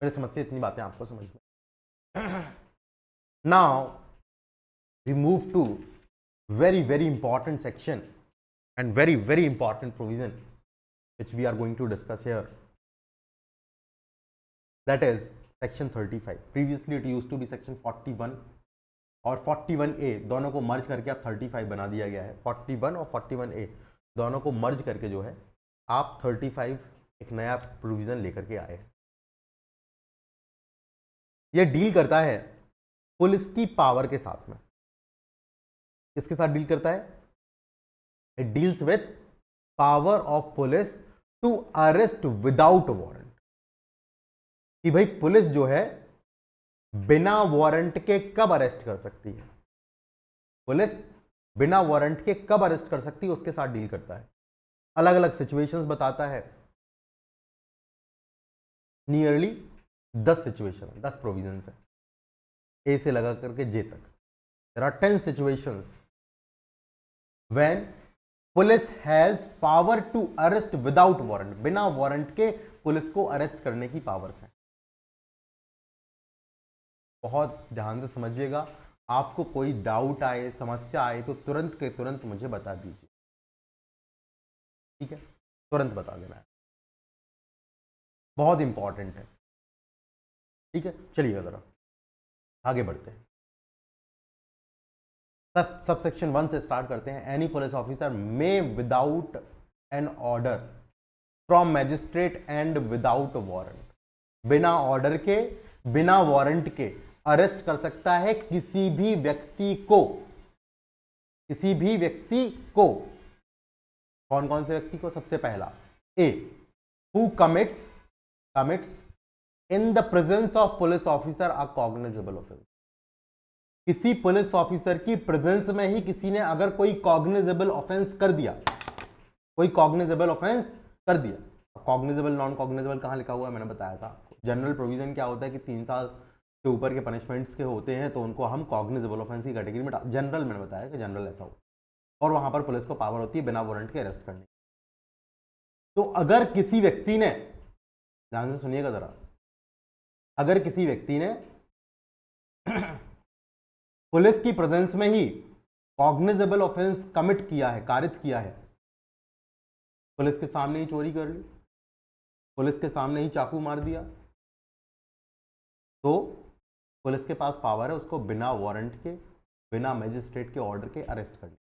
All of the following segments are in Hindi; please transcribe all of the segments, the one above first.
मेरी समझ से इतनी बातें आपको समझ में। Now we move to very important section and very important provision which we are going to discuss here, that is section 35. previously it used to be section 41 और 41A दोनों को मर्ज करके आप 35 बना दिया गया है। 41 और 41A दोनों को मर्ज करके जो है आप 35 एक नया प्रोविजन लेकर के आए हैं। यह डील करता है पुलिस की पावर के साथ में। किसके साथ डील करता है? It deals with power of police to arrest without warrant, कि भाई पुलिस जो है बिना वारंट के कब अरेस्ट कर सकती है, पुलिस बिना वारंट के कब अरेस्ट कर सकती है, उसके साथ डील करता है। अलग अलग सिचुएशंस बताता है, नियरली 10 सिचुएशन 10 प्रोविजंस है, ए से लगा करके जे तक। There are 10 situations when police has power to arrest without warrant, बिना वारंट के पुलिस को अरेस्ट करने की पावर्स है। बहुत ध्यान से समझिएगा, आपको कोई डाउट आए, समस्या आए तो तुरंत के तुरंत मुझे बता दीजिए, ठीक है? तुरंत बता देना है, बहुत इंपॉर्टेंट है, ठीक है? चलिए जरा आगे बढ़ते हैं। सब सेक्शन 1 से स्टार्ट करते हैं। Any police officer may without an order from magistrate and without warrant, बिना ऑर्डर के बिना वारंट के अरेस्ट कर सकता है किसी भी व्यक्ति को। किसी भी व्यक्ति को, कौन कौन से व्यक्ति को? सबसे पहला A, who commits in the presence of police officer a cognizable offence, किसी पुलिस ऑफिसर की प्रेजेंस में ही किसी ने अगर कोई कॉग्निजेबल ऑफेंस कर दिया, कोई कॉग्निजेबल ऑफेंस कर दिया। कॉग्निजेबल नॉन कॉग्निजेबल कहां लिखा हुआ है? मैंने बताया था। जनरल प्रोविजन क्या होता है कि 3 साल के ऊपर के पनिशमेंट्स के होते हैं तो उनको हम कॉग्निजेबल ऑफेंस की कैटेगरी में, जनरल मैंने बताया कि जनरल ऐसा हो, और वहां पर पुलिस को पावर होती है बिना वारंट के अरेस्ट करने। तो अगर किसी व्यक्ति ने, ध्यान से सुनिएगा जरा, अगर किसी व्यक्ति ने पुलिस की प्रेजेंस में ही कॉग्निजेबल ऑफेंस कमिट किया है, कारित किया है, पुलिस के सामने ही चोरी कर ली, पुलिस के सामने ही चाकू मार दिया, तो पुलिस के पास पावर है उसको बिना वारंट के, बिना मैजिस्ट्रेट के ऑर्डर के अरेस्ट कर लिया।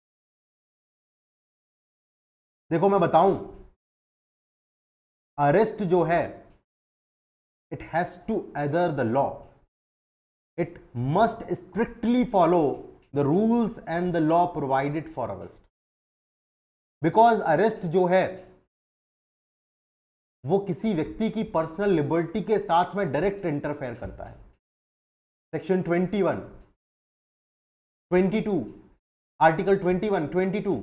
देखो मैं बताऊं, अरेस्ट जो है it has to adhere the law, it must strictly follow the rules and the law provided for arrest, because arrest जो है वो किसी व्यक्ति की पर्सनल लिबर्टी के साथ में डायरेक्ट इंटरफेयर करता है। Section 21, 22, article 21, 22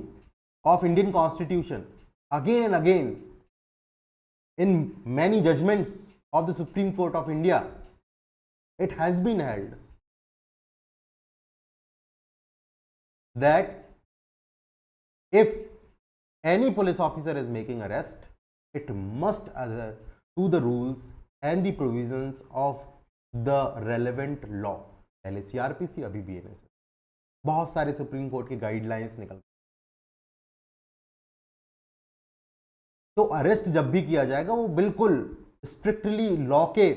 of Indian Constitution, again and again in many judgments of the Supreme Court of India, it has been held that if any police officer is making arrest, it must adhere to the rules and the provisions of the relevant law। पहले CRPC, अभी BNS, बहुत सारे सुप्रीम कोर्ट के गाइडलाइंस निकल। तो अरेस्ट जब भी किया जाएगा वो बिल्कुल स्ट्रिक्टली लॉ के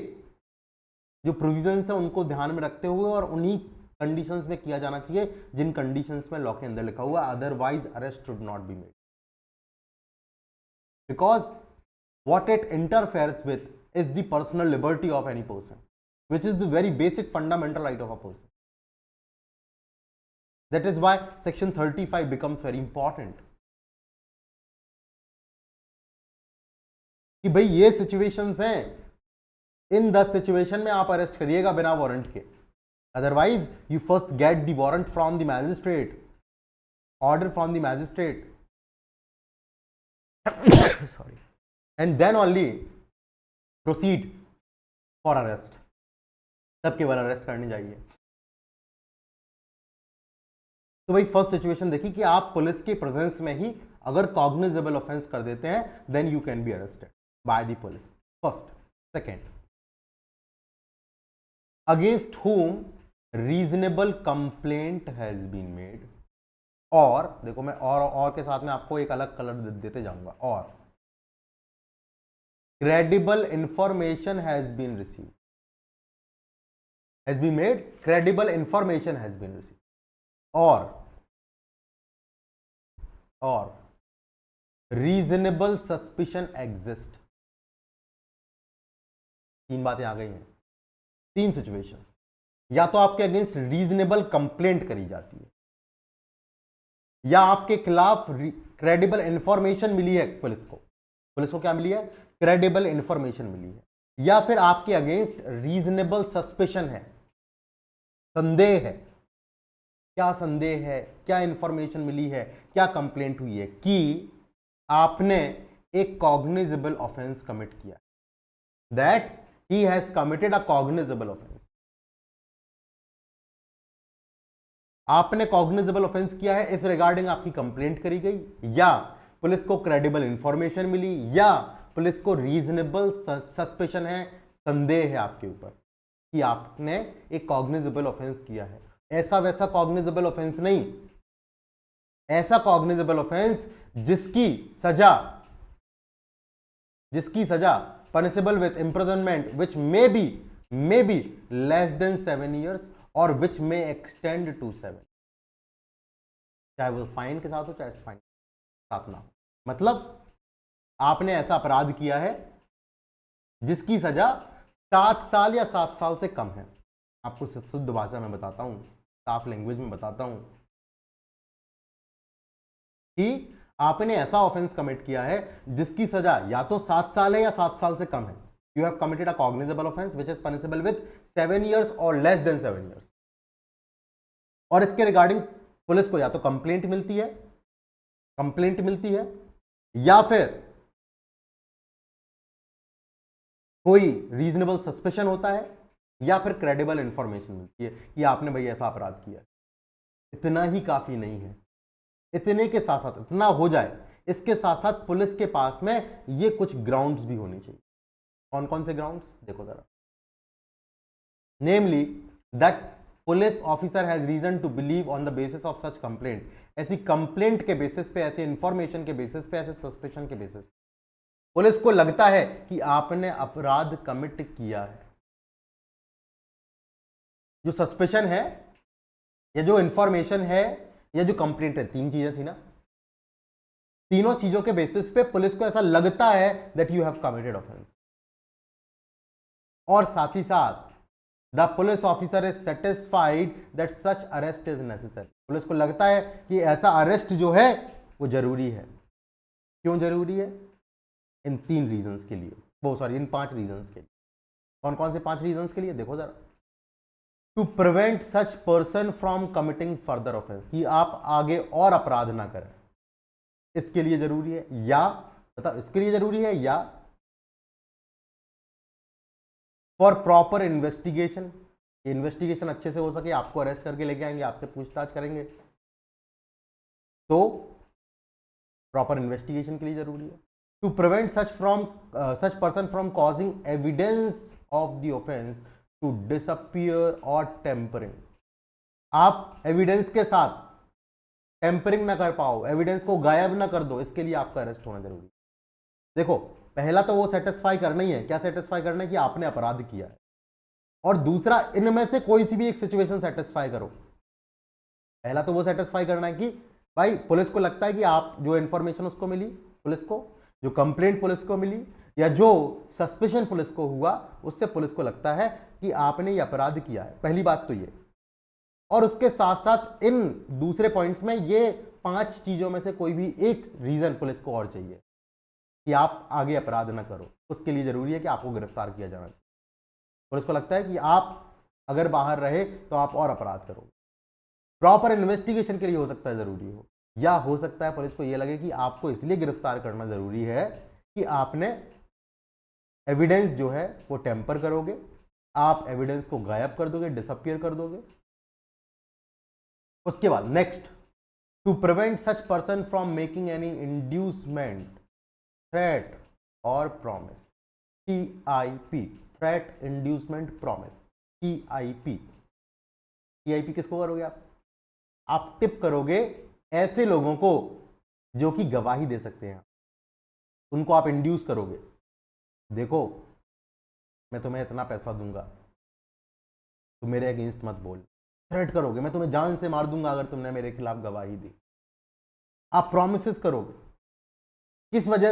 जो प्रोविजंस है उनको ध्यान में रखते हुए और उन्हीं कंडीशंस में किया जाना चाहिए जिन कंडीशंस में लॉ के अंदर लिखा हुआ, otherwise arrest should not be made, because what it interferes with is the personal liberty of any person, which is the very basic fundamental right of a person. That is why section 35 becomes very important, कि भाई ये सिचुएशंस हैं, इन 10 सिचुएशन में आप अरेस्ट करिएगा बिना वारंट के, otherwise you first get the warrant from the magistrate, order from the magistrate, sorry, and then only proceed for arrest, तब केवल अरेस्ट करनी चाहिए। तो भाई फर्स्ट सिचुएशन देखिए कि आप पुलिस के प्रेजेंस में ही अगर कॉग्निजेबल ऑफेंस कर देते हैं, then you can be arrested by the police, first. Second, against whom reasonable complaint has been made, और देखो मैं और के साथ में आपको एक अलग कलर देते जाऊंगा, और credible information has been receive, has been made, credible information has been receive, और रीजनेबल सस्पिशन एग्जिस्ट। तीन बातें आ गई हैं, तीन सिचुएशन। या तो आपके अगेंस्ट रीजनेबल कंप्लेंट करी जाती है, या आपके खिलाफ क्रेडिबल इंफॉर्मेशन मिली है पुलिस को क्या मिली है, क्रेडिबल इंफॉर्मेशन मिली है, या फिर आपके अगेंस्ट रीजनेबल सस्पिशन है, संदेह है। क्या संदेह है, क्या इंफॉर्मेशन मिली है, क्या कंप्लेंट हुई है कि आपने एक कॉग्निजेबल ऑफेंस कमिट किया, that he has committed a cognizable offence. आपने कॉग्निजेबल ऑफेंस किया है, इस रिगार्डिंग आपकी कंप्लेंट करी गई, या पुलिस को क्रेडिबल इंफॉर्मेशन मिली, या पुलिस को रीजनेबल सस्पेशन है, संदेह है आपके ऊपर कि आपने एक कॉग्निजेबल ऑफेंस किया है। ऐसा वैसा कॉग्निजेबल ऑफेंस नहीं, ऐसा कॉग्निजेबल ऑफेंस जिसकी सजा punishable with imprisonment which may be less than 7 years और विच में एक्सटेंड टू 7, चाहे वो फाइन के साथ हो चाहे फाइन के साथ ना हो। मतलब आपने ऐसा अपराध किया है जिसकी सजा 7 साल या 7 साल से कम है। आपको शुद्ध भाषा में बताता हूं, साफ लैंग्वेज में बताता हूं कि आपने ऐसा ऑफेंस कमिट किया है जिसकी सजा या तो 7 साल है या 7 साल से कम है। You have committed a cognizable offense which is punishable with 7 years or less than 7 years। और इसके रिगार्डिंग पुलिस को या तो कंप्लेंट मिलती है या फिर कोई रीजनेबल सस्पेशन होता है, या फिर क्रेडिबल इंफॉर्मेशन मिलती है कि आपने भाई ऐसा अपराध किया। इतना ही काफी नहीं है, इतने के साथ साथ, इतना हो जाए इसके साथ साथ पुलिस के पास में ये कुछ ग्राउंड्स भी होने चाहिए। कौन कौन से ग्राउंड्स देखो जरा। Namely that police officer has reason to believe on the basis of such complaint, ऐसी कंप्लेंट के बेसिस पे, ऐसे इंफॉर्मेशन के बेसिस पे, ऐसे सस्पेशन के बेसिस पे पुलिस को लगता है कि आपने अपराध कमिट किया है। जो सस्पेशन है या जो इंफॉर्मेशन है या जो कंप्लेंट है, तीन चीजें थी ना, तीनों चीजों के बेसिस पे पुलिस को ऐसा लगता है that you have committed offence. और साथ ही साथ the police officer is satisfied that such arrest is necessary, police को लगता है कि ऐसा अरेस्ट जो है वो जरूरी है। क्यों जरूरी है? इन 3 रीजंस के लिए, इन 5 रीजंस के लिए। कौन कौन से 5 रीजंस के लिए देखो जरा। To prevent such person from committing further offence, कि आप आगे और अपराध ना करें, इसके लिए जरूरी है। या बताओ, इसके लिए जरूरी है, या फॉर प्रॉपर इन्वेस्टिगेशन, इन्वेस्टिगेशन अच्छे से हो सके, आपको अरेस्ट करके लेके आएंगे, आपसे पूछताछ करेंगे, तो प्रॉपर इन्वेस्टिगेशन के लिए जरूरी है। To prevent such person from causing evidence of the offence to disappear और टेम्परिंग, आप एविडेंस के साथ टेम्परिंग ना कर पाओ, एविडेंस को गायब ना कर दो, इसके लिए आपका अरेस्ट होना जरूरी है। देखो, पहला तो वो सेटिस्फाई करना ही है, क्या सेटिस्फाई करना है कि आपने अपराध किया है, और दूसरा इनमें से कोई सी भी एक सिचुएशन सेटिस्फाई करो। पहला तो वो सेटिस्फाई करना है कि भाई पुलिस को लगता है कि आप जो इंफॉर्मेशन उसको मिली, पुलिस को जो कंप्लेंट पुलिस को मिली, या जो सस्पेशन पुलिस को हुआ, उससे पुलिस को लगता है कि आपने ये अपराध किया है। पहली बात तो ये, और उसके साथ साथ इन दूसरे पॉइंट्स में ये 5 चीजों में से कोई भी एक रीजन पुलिस को और चाहिए कि आप आगे अपराध ना करो। उसके लिए जरूरी है कि आपको गिरफ्तार किया जाना चाहिए। पुलिस को लगता है कि आप अगर बाहर रहे तो आप और अपराध करोगे। प्रॉपर इन्वेस्टिगेशन के लिए हो सकता है जरूरी हो, या हो सकता है पुलिस को यह लगे कि आपको इसलिए गिरफ्तार करना जरूरी है कि आपने एविडेंस जो है वो टेम्पर करोगे, आप एविडेंस को गायब कर दोगे, डिसअपियर कर दोगे। उसके बाद next, to prevent such person from making any inducement, threat or promise, TIP, threat, inducement, promise, TIP. TIP किसको करोगे आप टिप करोगे ऐसे लोगों को जो कि गवाही दे सकते हैं, उनको आप इंड्यूस करोगे, देखो मैं तुम्हें इतना पैसा दूंगा, तुम मेरे अगेंस्ट मत बोल। थ्रेट करोगे, मैं तुम्हें जान से मार दूंगा अगर तुमने मेरे खिलाफ गवाही दी। आप प्रोमिसेस करोगे,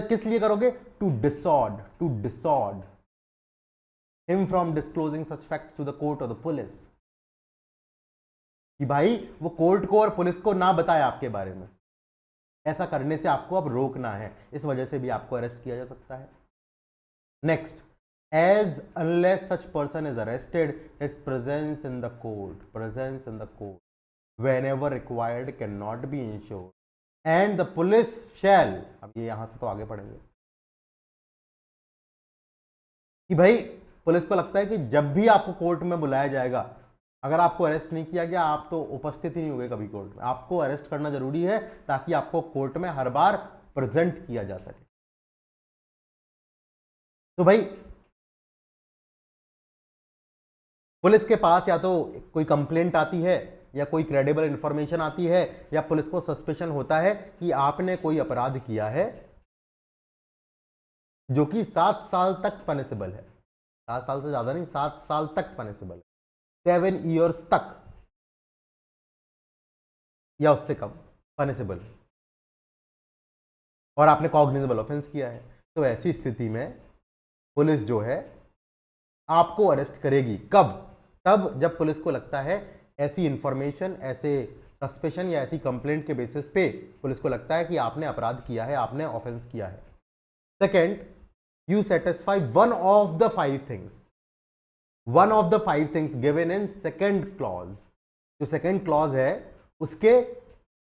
किस लिए करोगे? To dissuade him from disclosing such facts to the court or the police, कि भाई वो कोर्ट को और पुलिस को ना बताए आपके बारे में। ऐसा करने से आपको अब रोकना है, इस वजह से भी आपको अरेस्ट किया जा सकता है। Next, as unless such person is arrested, his presence in the court whenever required cannot be ensured, and the police shall, अब ये यहां से तो आगे पढ़ेंगे कि भाई पुलिस को लगता है कि जब भी आपको कोर्ट में बुलाया जाएगा, अगर आपको अरेस्ट नहीं किया गया आप तो उपस्थित ही नहीं होंगे कभी कोर्ट में। आपको अरेस्ट करना जरूरी है ताकि आपको कोर्ट में हर बार प्रेजेंट किया जा सके। तो भाई पुलिस के पास या तो कोई कंप्लेंट आती है या कोई क्रेडिबल इंफॉर्मेशन आती है या पुलिस को सस्पेशन होता है कि आपने कोई अपराध किया है जो कि 7 साल तक पनिशेबल है, 7 साल से ज्यादा नहीं, 7 साल तक पनिशेबल है, 7 ईयर्स तक या उससे कम पनिशेबल, और आपने कॉग्निजेबल ऑफेंस किया है, तो ऐसी स्थिति में पुलिस जो है आपको अरेस्ट करेगी। कब? तब जब पुलिस को लगता है ऐसी इंफॉर्मेशन, ऐसे सस्पेशन या ऐसी कंप्लेंट के बेसिस पे पुलिस को लगता है कि आपने अपराध किया है, आपने ऑफेंस किया है। Second, you satisfy one of the 5 things given in second clause. जो सेकेंड क्लॉज है उसके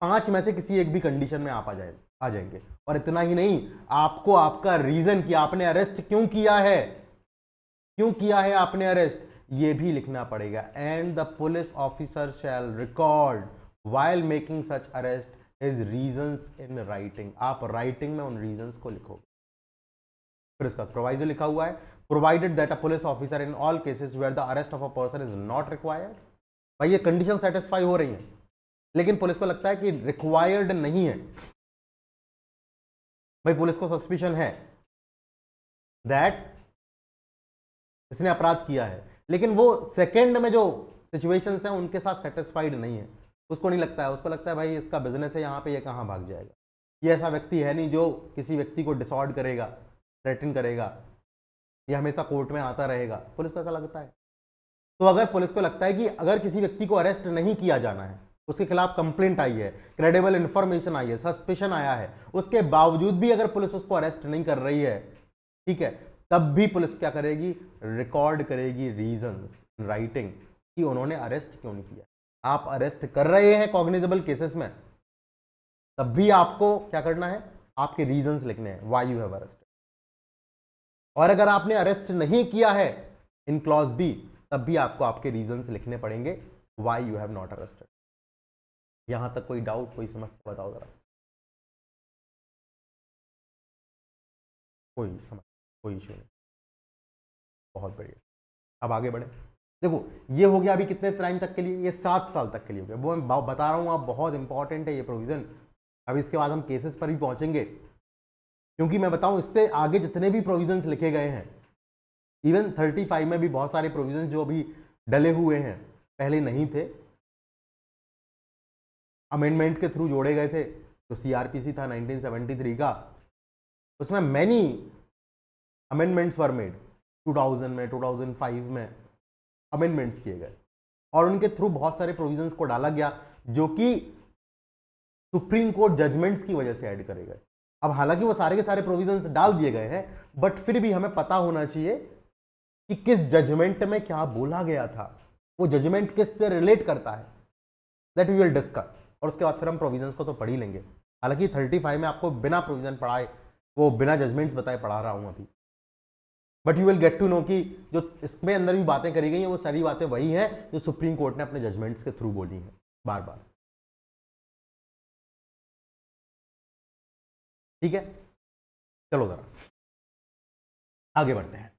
5 में से किसी एक भी कंडीशन में आप आ जाएंगे। और इतना ही नहीं, आपको आपका रीजन कि आपने अरेस्ट क्यों किया है आपने अरेस्ट, ये भी लिखना पड़ेगा। And the police officer shell record while making such arrest his reasons in writing. आप राइटिंग में उन रीजंस को लिखोगे। फिर इसका प्रोवाइजो लिखा हुआ है, provided that a police officer in all cases where the arrest of a person is not required. भाई ये कंडीशन सेटिस्फाई हो रही है, लेकिन पुलिस को लगता है कि रिक्वायर्ड नहीं है। भाई पुलिस को सस्पिशन है दैट इसने अपराध किया है, लेकिन वो सेकंड में जो सिचुएशंस हैं उनके साथ सेटिस्फाइड नहीं है, उसको नहीं लगता है, उसको लगता है भाई इसका बिजनेस है यहाँ पे, ये कहाँ भाग जाएगा। ये ऐसा व्यक्ति है नहीं जो किसी व्यक्ति को डिसऑर्ड करेगा, थ्रेटन करेगा, ये हमेशा कोर्ट में आता रहेगा। पुलिस को ऐसा लगता है। तो अगर पुलिस को लगता है कि अगर किसी व्यक्ति को अरेस्ट नहीं किया जाना है, उसके खिलाफ कंप्लेंट आई है, क्रेडिबल इंफॉर्मेशन आई है, सस्पेशन आया है, उसके बावजूद भी अगर पुलिस उसको अरेस्ट नहीं कर रही है, ठीक है, तब भी पुलिस क्या करेगी? रिकॉर्ड करेगी रीजंस इन राइटिंग कि उन्होंने अरेस्ट क्यों नहीं किया। आप अरेस्ट कर रहे हैं कॉग्निजेबल केसेस में, तब भी आपको क्या करना है? आपके रीजंस लिखने हैं, व्हाई यू हैव अरेस्टेड। और अगर आपने अरेस्ट नहीं किया है इन क्लॉज बी, तब भी आपको आपके रीजंस लिखने पड़ेंगे, why you have not arrested. यहां तक कोई डाउट, कोई समस्या बताओ जरा। कोई समझ, कोई इश्यू नहीं, बहुत बढ़िया। अब आगे बढ़े। देखो ये हो गया अभी कितने टाइम तक के लिए? ये 7 साल तक के लिए हो गया। वो मैं बता रहा हूं, आप बहुत इंपॉर्टेंट है ये प्रोविजन। अब इसके बाद हम केसेस पर भी पहुंचेंगे, क्योंकि मैं बताऊं इससे आगे जितने भी प्रोविजंस लिखे गए हैं, इवन 35 में भी बहुत सारे प्रोविजंस जो अभी डले हुए हैं, पहले नहीं थे, अमेंडमेंट के थ्रू जोड़े गए थे। तो सीआरपीसी था 1973 का, उसमें मैनी अमेंडमेंट्स वर मेड। 2000 में, 2005 में अमेंडमेंट्स किए गए और उनके थ्रू बहुत सारे प्रोविजंस को डाला गया जो कि सुप्रीम कोर्ट जजमेंट्स की वजह से ऐड करे गए। अब हालांकि वो सारे के सारे प्रोविजंस डाल दिए गए हैं, बट फिर भी हमें पता होना चाहिए कि किस जजमेंट में क्या बोला गया था, वो जजमेंट किस से रिलेट करता है, दैट वी विल डिस्कस। और उसके बाद फिर हम प्रोविजंस को तो पढ़ ही लेंगे। हालांकि 35 में आपको बिना प्रोविजन पढ़ाए, वो बिना जजमेंट्स बताए पढ़ा रहा हूं अभी, but you will get to know कि जो इसमें अंदर भी बातें करी गई हैं वो सारी बातें वही हैं जो सुप्रीम कोर्ट ने अपने जजमेंट्स के थ्रू बोली हैं बार बार। ठीक है, चलो जरा आगे बढ़ते हैं।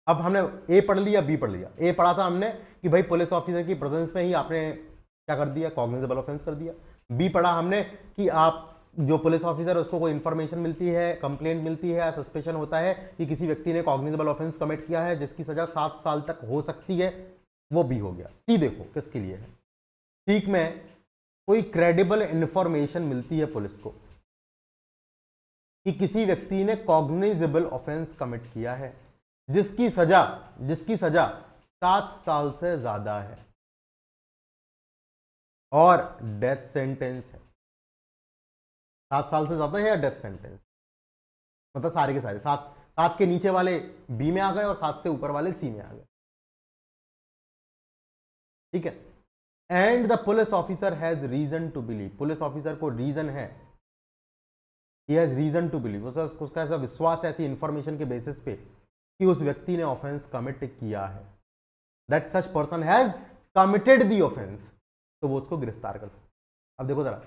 अब हमने ए पढ़ लिया, बी पढ़ लिया। ए पढ़ा था हमने कि भाई पुलिस ऑफिसर की प्रेजेंस में ही आपने क्या कर दिया, कॉग्निजेबल ऑफेंस कर दिया। बी पढ़ा हमने कि आप जो पुलिस ऑफिसर है उसको कोई इंफॉर्मेशन मिलती है, कंप्लेंट मिलती है, सस्पेशन होता है कि किसी व्यक्ति ने कॉग्निजेबल ऑफेंस कमिट किया है जिसकी सजा 7 साल तक हो सकती है, वो बी हो गया। सी देखो किसके लिए है, ठीक में कोई क्रेडिबल इंफॉर्मेशन मिलती है पुलिस को कि किसी व्यक्ति ने कॉग्निजेबल ऑफेंस कमिट किया है जिसकी सजा 7 साल से ज्यादा है और डेथ सेंटेंस है। 7 साल से ज्यादा है या डेथ सेंटेंस, मतलब सारे के सारे 7 के नीचे वाले बी में आ गए और 7 से ऊपर वाले सी में आ गए, ठीक है। And the police officer has reason to believe, police officer को रीजन है, he has reason to believe, उसका ऐसा विश्वास है ऐसी इंफॉर्मेशन के बेसिस पे कि उस व्यक्ति ने ऑफेंस कमिट किया है, that such person has committed the offence, तो वो उसको गिरफ्तार कर सकता। अब देखो जरा,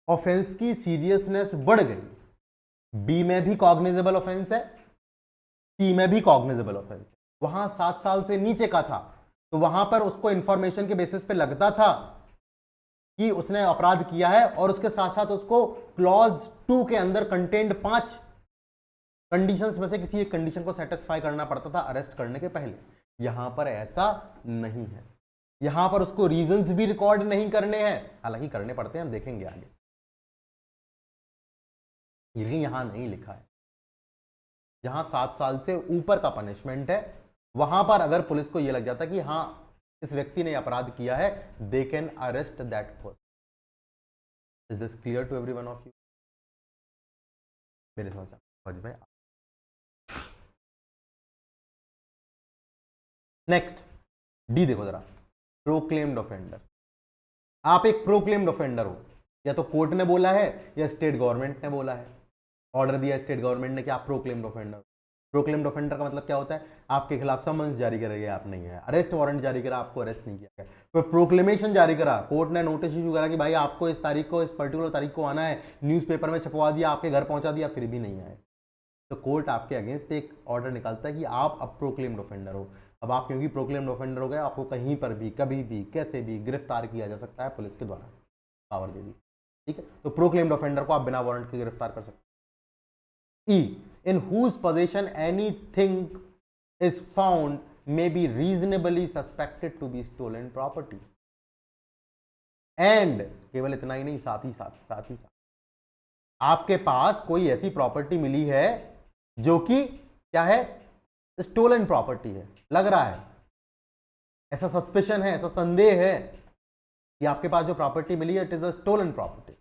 ऑफेंस की सीरियसनेस बढ़ गई, बी में भी कॉग्निजेबल ऑफेंस है, सी में भी कॉग्निजेबल ऑफेंस है। वहां 7 साल से नीचे का था तो वहां पर उसको इंफॉर्मेशन के बेसिस पे लगता था कि उसने अपराध किया है और उसके साथ साथ उसको क्लॉज 2 के अंदर कंटेन्ड 5 कंडीशंस में से किसी एक कंडीशन को सेटिस्फाई करना पड़ता था अरेस्ट करने के पहले। यहां पर ऐसा नहीं है, यहां पर उसको रीजंस भी रिकॉर्ड नहीं करने हैं, हालांकि करने पड़ते हैं, हम देखेंगे आगे, लेकिन यहां नहीं लिखा है। जहां 7 साल से ऊपर का पनिशमेंट है वहां पर अगर पुलिस को यह लग जाता कि हां इस व्यक्ति ने अपराध किया है, they can arrest that person. Is this clear to every one of you? मेरे समझ में। नेक्स्ट डी देखो जरा, प्रोक्लेम्ड ऑफेंडर। आप एक प्रोक्लेम्ड ऑफेंडर हो, या तो कोर्ट ने बोला है या स्टेट गवर्नमेंट ने बोला है, ऑर्डर दिया स्टेट गवर्नमेंट ने कि आप प्रोक्लेम्ड ऑफेंडर। प्रोक्लेम्ड ऑफेंडर का मतलब क्या होता है, आपके खिलाफ समन्स जारी करा गया, आप नहीं है, अरेस्ट वारंट जारी करा, आपको अरेस्ट नहीं किया गया, कोई प्रोक्लेमेशन जारी करा, कोर्ट ने नोटिस इशू करा कि भाई आपको इस तारीख को, इस पर्टिकुलर तारीख को आना है, न्यूज़पेपर में छपवा दिया, आपके घर पहुंचा दिया, फिर भी नहीं आए, तो कोर्ट आपके अगेंस्ट एक ऑर्डर निकालता है कि आप अब प्रोक्लेम्ड ऑफेंडर हो। अब आप क्योंकि प्रोक्लेम्ड ऑफेंडर हो गए, आपको कहीं पर भी, कभी भी, कैसे भी गिरफ्तार किया जा सकता है, पुलिस के द्वारा पावर दे दी, ठीक है। तो प्रोक्लेम्ड ऑफेंडर को आप बिना वारंट के गिरफ्तार कर सकते हैं। ई, in whose possession anything is found may be reasonably suspected to be stolen property, and केवल इतना ही नहीं, साथ ही साथ आपके पास कोई ऐसी प्रॉपर्टी मिली है जो कि क्या है, स्टोलन प्रॉपर्टी है, लग रहा है, ऐसा सस्पेशन है, ऐसा संदेह है कि आपके पास जो प्रॉपर्टी मिली है it is a stolen property,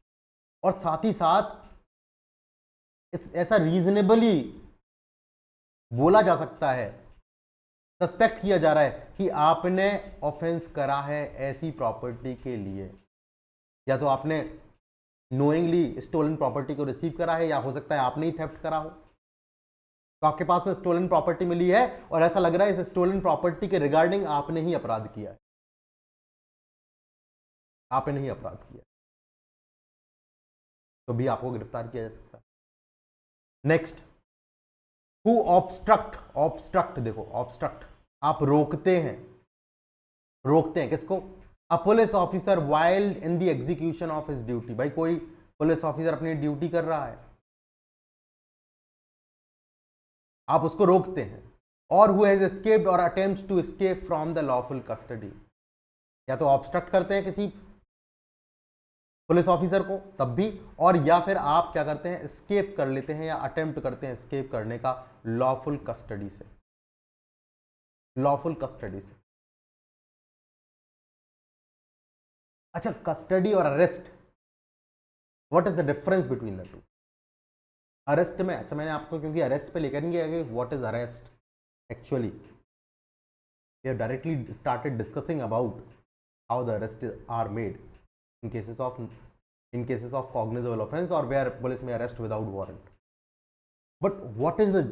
और साथ ही साथ ऐसा रीजनेबली बोला जा सकता है, सस्पेक्ट किया जा रहा है कि आपने ऑफेंस करा है ऐसी प्रॉपर्टी के लिए, या तो आपने नोइंगली स्टोलन प्रॉपर्टी को रिसीव करा है, या हो सकता है आपने ही थेफ्ट करा हो। तो आपके पास में स्टोलन प्रॉपर्टी मिली है और ऐसा लग रहा है इस स्टोलन प्रॉपर्टी के रिगार्डिंग आपने ही अपराध किया है, आपने ही अपराध किया, तो भी आपको गिरफ्तार किया जा सकता है। नेक्स्ट, हु ऑब्स्ट्रक्ट देखो, ऑब्स्ट्रक्ट आप रोकते हैं किसको, अ police officer while in the execution of his duty. भाई कोई पुलिस ऑफिसर अपनी ड्यूटी कर रहा है, आप उसको रोकते हैं, और who has escaped or attempts to escape from the lawful custody. या तो ऑब्स्ट्रक्ट करते हैं किसी पुलिस ऑफिसर को तब भी, और या फिर आप क्या करते हैं, एस्केप कर लेते हैं या अटेम्प्ट करते हैं एस्केप करने का लॉफुल कस्टडी से, लॉफुल कस्टडी से। अच्छा, कस्टडी और arrest, what is the difference between the two? Arrest में, अच्छा मैंने आपको क्योंकि अरेस्ट पे लेकर नहीं गया कि what is arrest actually, we have directly started discussing about how the arrest are made in cases of cognizable offense or where police may arrest without warrant. But what is the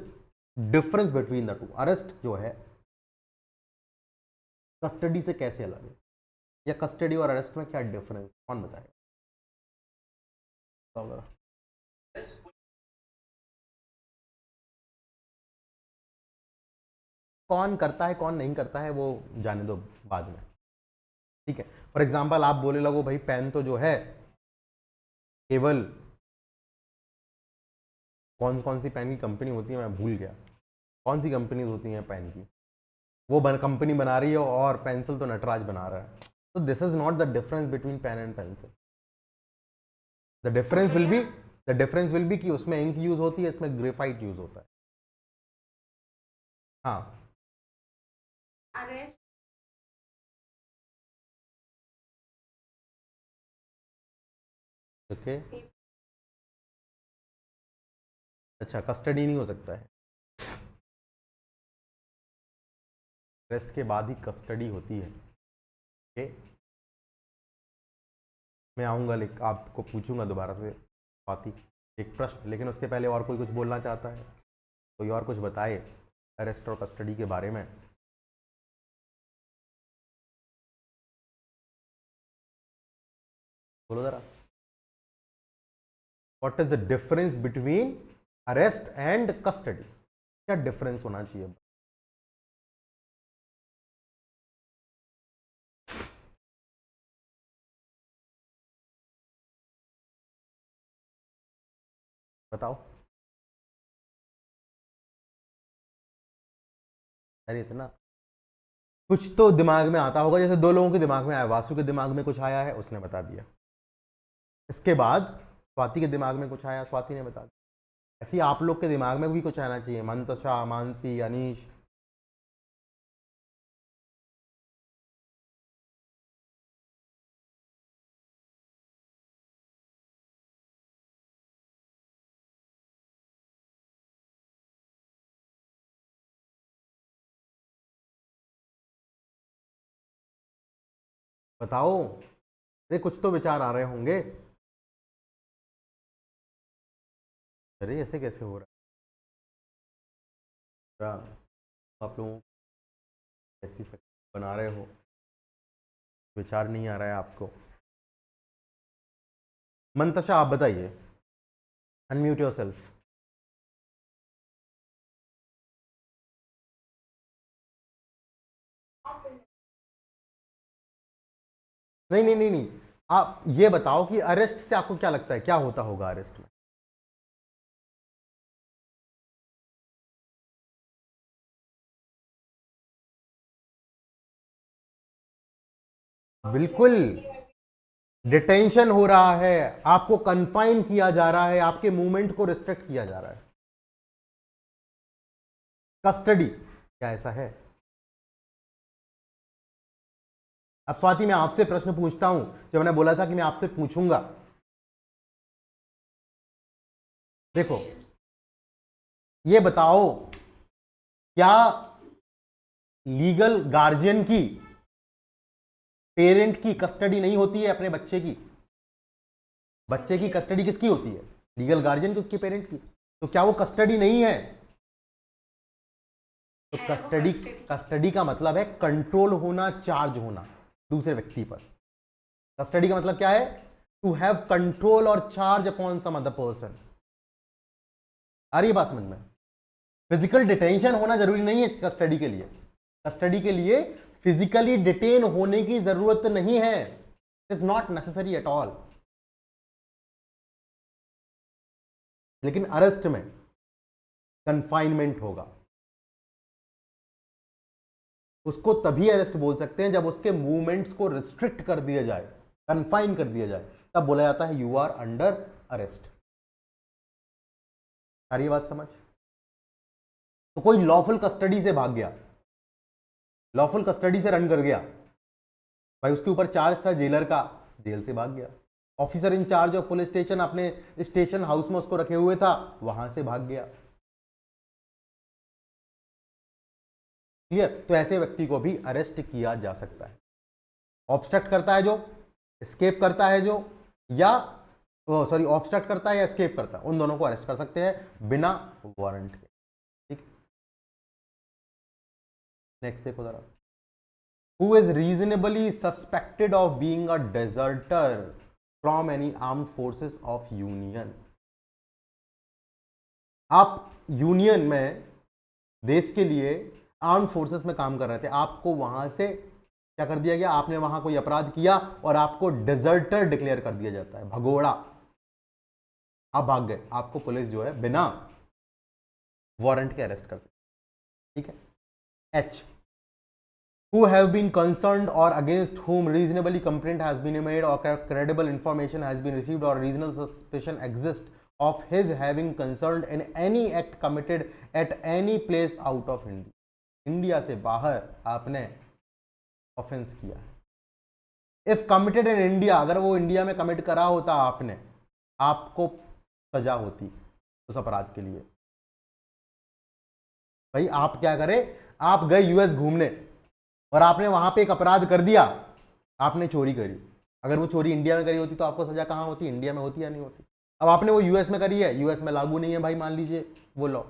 difference between the two? Arrest जो है कस्टडी से कैसे अलग है, या कस्टडी और अरेस्ट में क्या डिफरेंस, कौन बताएगा? कौन करता है कौन नहीं करता है वो जाने दो बाद में, ठीक है। फॉर एग्जाम्पल आप बोले लगो भाई पेन तो जो है केवल कौन कौन सी पेन की कंपनी होती है मैं भूल गया, कौन सी कंपनी होती हैं पेन की, वो कंपनी बना रही है और पेंसिल तो नटराज बना रहा है। तो this is not the difference between pen and pencil. The difference will be कि उसमें इंक यूज होती है, इसमें ग्रेफाइट यूज होता है। हाँ ओके अच्छा, कस्टडी नहीं हो सकता है, अरेस्ट के बाद ही कस्टडी होती है। ओके मैं आऊँगा, आपको पूछूंगा दोबारा से स्वाति एक प्रश्न, लेकिन उसके पहले और कोई कुछ बोलना चाहता है, कोई और कुछ बताए अरेस्ट और कस्टडी के बारे में। बोलो जरा, what is the difference between arrest and custody, क्या डिफरेंस होना चाहिए? बताओ। अरे इतना कुछ तो दिमाग में आता होगा, जैसे दो लोगों के दिमाग में आया, वासु के दिमाग में कुछ आया है उसने बता दिया, इसके बाद स्वाति के दिमाग में कुछ आया स्वाति ने बता दिया। ऐसे ही आप लोग के दिमाग में भी कुछ आना चाहिए, मंतशा, मानसी, अनीश। बताओ, अरे कुछ तो विचार आ रहे होंगे। अरे ऐसे कैसे हो रहा, आप लोग ऐसी बना रहे हो, विचार नहीं आ रहा है आपको। मंतशा आप बताइए, अनम्यूट योरसेल्फ। नहीं नहीं नहीं नहीं, आप ये बताओ कि अरेस्ट से आपको क्या लगता है, क्या होता होगा अरेस्ट में? बिल्कुल, डिटेंशन हो रहा है, आपको कन्फाइन किया जा रहा है, आपके मूवमेंट को रिस्ट्रिक्ट किया जा रहा है। कस्टडी क्या ऐसा है? अब स्वाति मैं आपसे प्रश्न पूछता हूं, जो मैंने बोला था कि मैं आपसे पूछूंगा। देखो ये बताओ, क्या लीगल गार्जियन की पेरेंट की कस्टडी नहीं होती है अपने बच्चे की? बच्चे की कस्टडी किसकी होती है? लीगल गार्जियन की, उसकी पेरेंट की। तो क्या वो कस्टडी नहीं है? तो कस्टडी का मतलब है कंट्रोल होना, चार्ज होना दूसरे व्यक्ति पर। कस्टडी का मतलब क्या है? To have control or charge upon some other person. आ रही है बात समझ में? फिजिकल डिटेंशन होना जरूरी नहीं है कस्टडी के लिए। कस्टडी के लिए फिजिकली डिटेन होने की जरूरत नहीं है, it is not necessary at all. लेकिन अरेस्ट में कन्फाइनमेंट होगा, उसको तभी अरेस्ट बोल सकते हैं जब उसके मूवमेंट्स को रिस्ट्रिक्ट कर दिया जाए, कन्फाइन कर दिया जाए, तब बोला जाता है यू आर अंडर अरेस्ट। सारी बात समझ? तो कोई लॉफुल कस्टडी से भाग गया, लॉफुल कस्टडी से रन कर गया, भाई उसके ऊपर चार्ज था जेलर का, जेल से भाग गया। Officer in charge of police station अपने स्टेशन हाउस में उसको रखे हुए था, वहां से भाग गया। क्लियर? तो ऐसे व्यक्ति को भी अरेस्ट किया जा सकता है। ऑब्स्ट्रक्ट करता है जो, एस्केप करता है जो, या सॉरी ऑब्स्ट्रक्ट करता है या एस्केप करता है, उन दोनों को अरेस्ट कर सकते हैं बिना वारंट के। ठीक, नेक्स्ट देखो जरा। Who is reasonably suspected of being a deserter from any armed forces of union. आप यूनियन में, देश के लिए आर्म्ड फोर्सेस में काम कर रहे थे, आपको वहां से क्या कर दिया गया, आपने वहां कोई अपराध किया और आपको डिजर्टर डिक्लेयर कर दिया जाता है, भगोड़ा, आप भाग गए, आपको पुलिस जो है बिना वारंट के अरेस्ट कर सकती है। ठीक है। H, who have been concerned or against whom reasonably complaint has been made or credible information has been received or reasonable suspicion exists of his having concerned in any act committed at any place out of India. India से बाहर आपने ऑफेंस किया है, इफ कमिटेड इन इंडिया, अगर वो इंडिया में कमिट करा होता आपने, आपको सजा होती उस अपराध के लिए। भाई आप क्या करें, आप गए यूएस घूमने और आपने वहां पे एक अपराध कर दिया, आपने चोरी करी, अगर वो चोरी इंडिया में करी होती तो आपको सजा कहां होती, इंडिया में होती या नहीं होती। अब आपने वो यूएस में करी है, यूएस में लागू नहीं है भाई, मान लीजिए वो लॉ।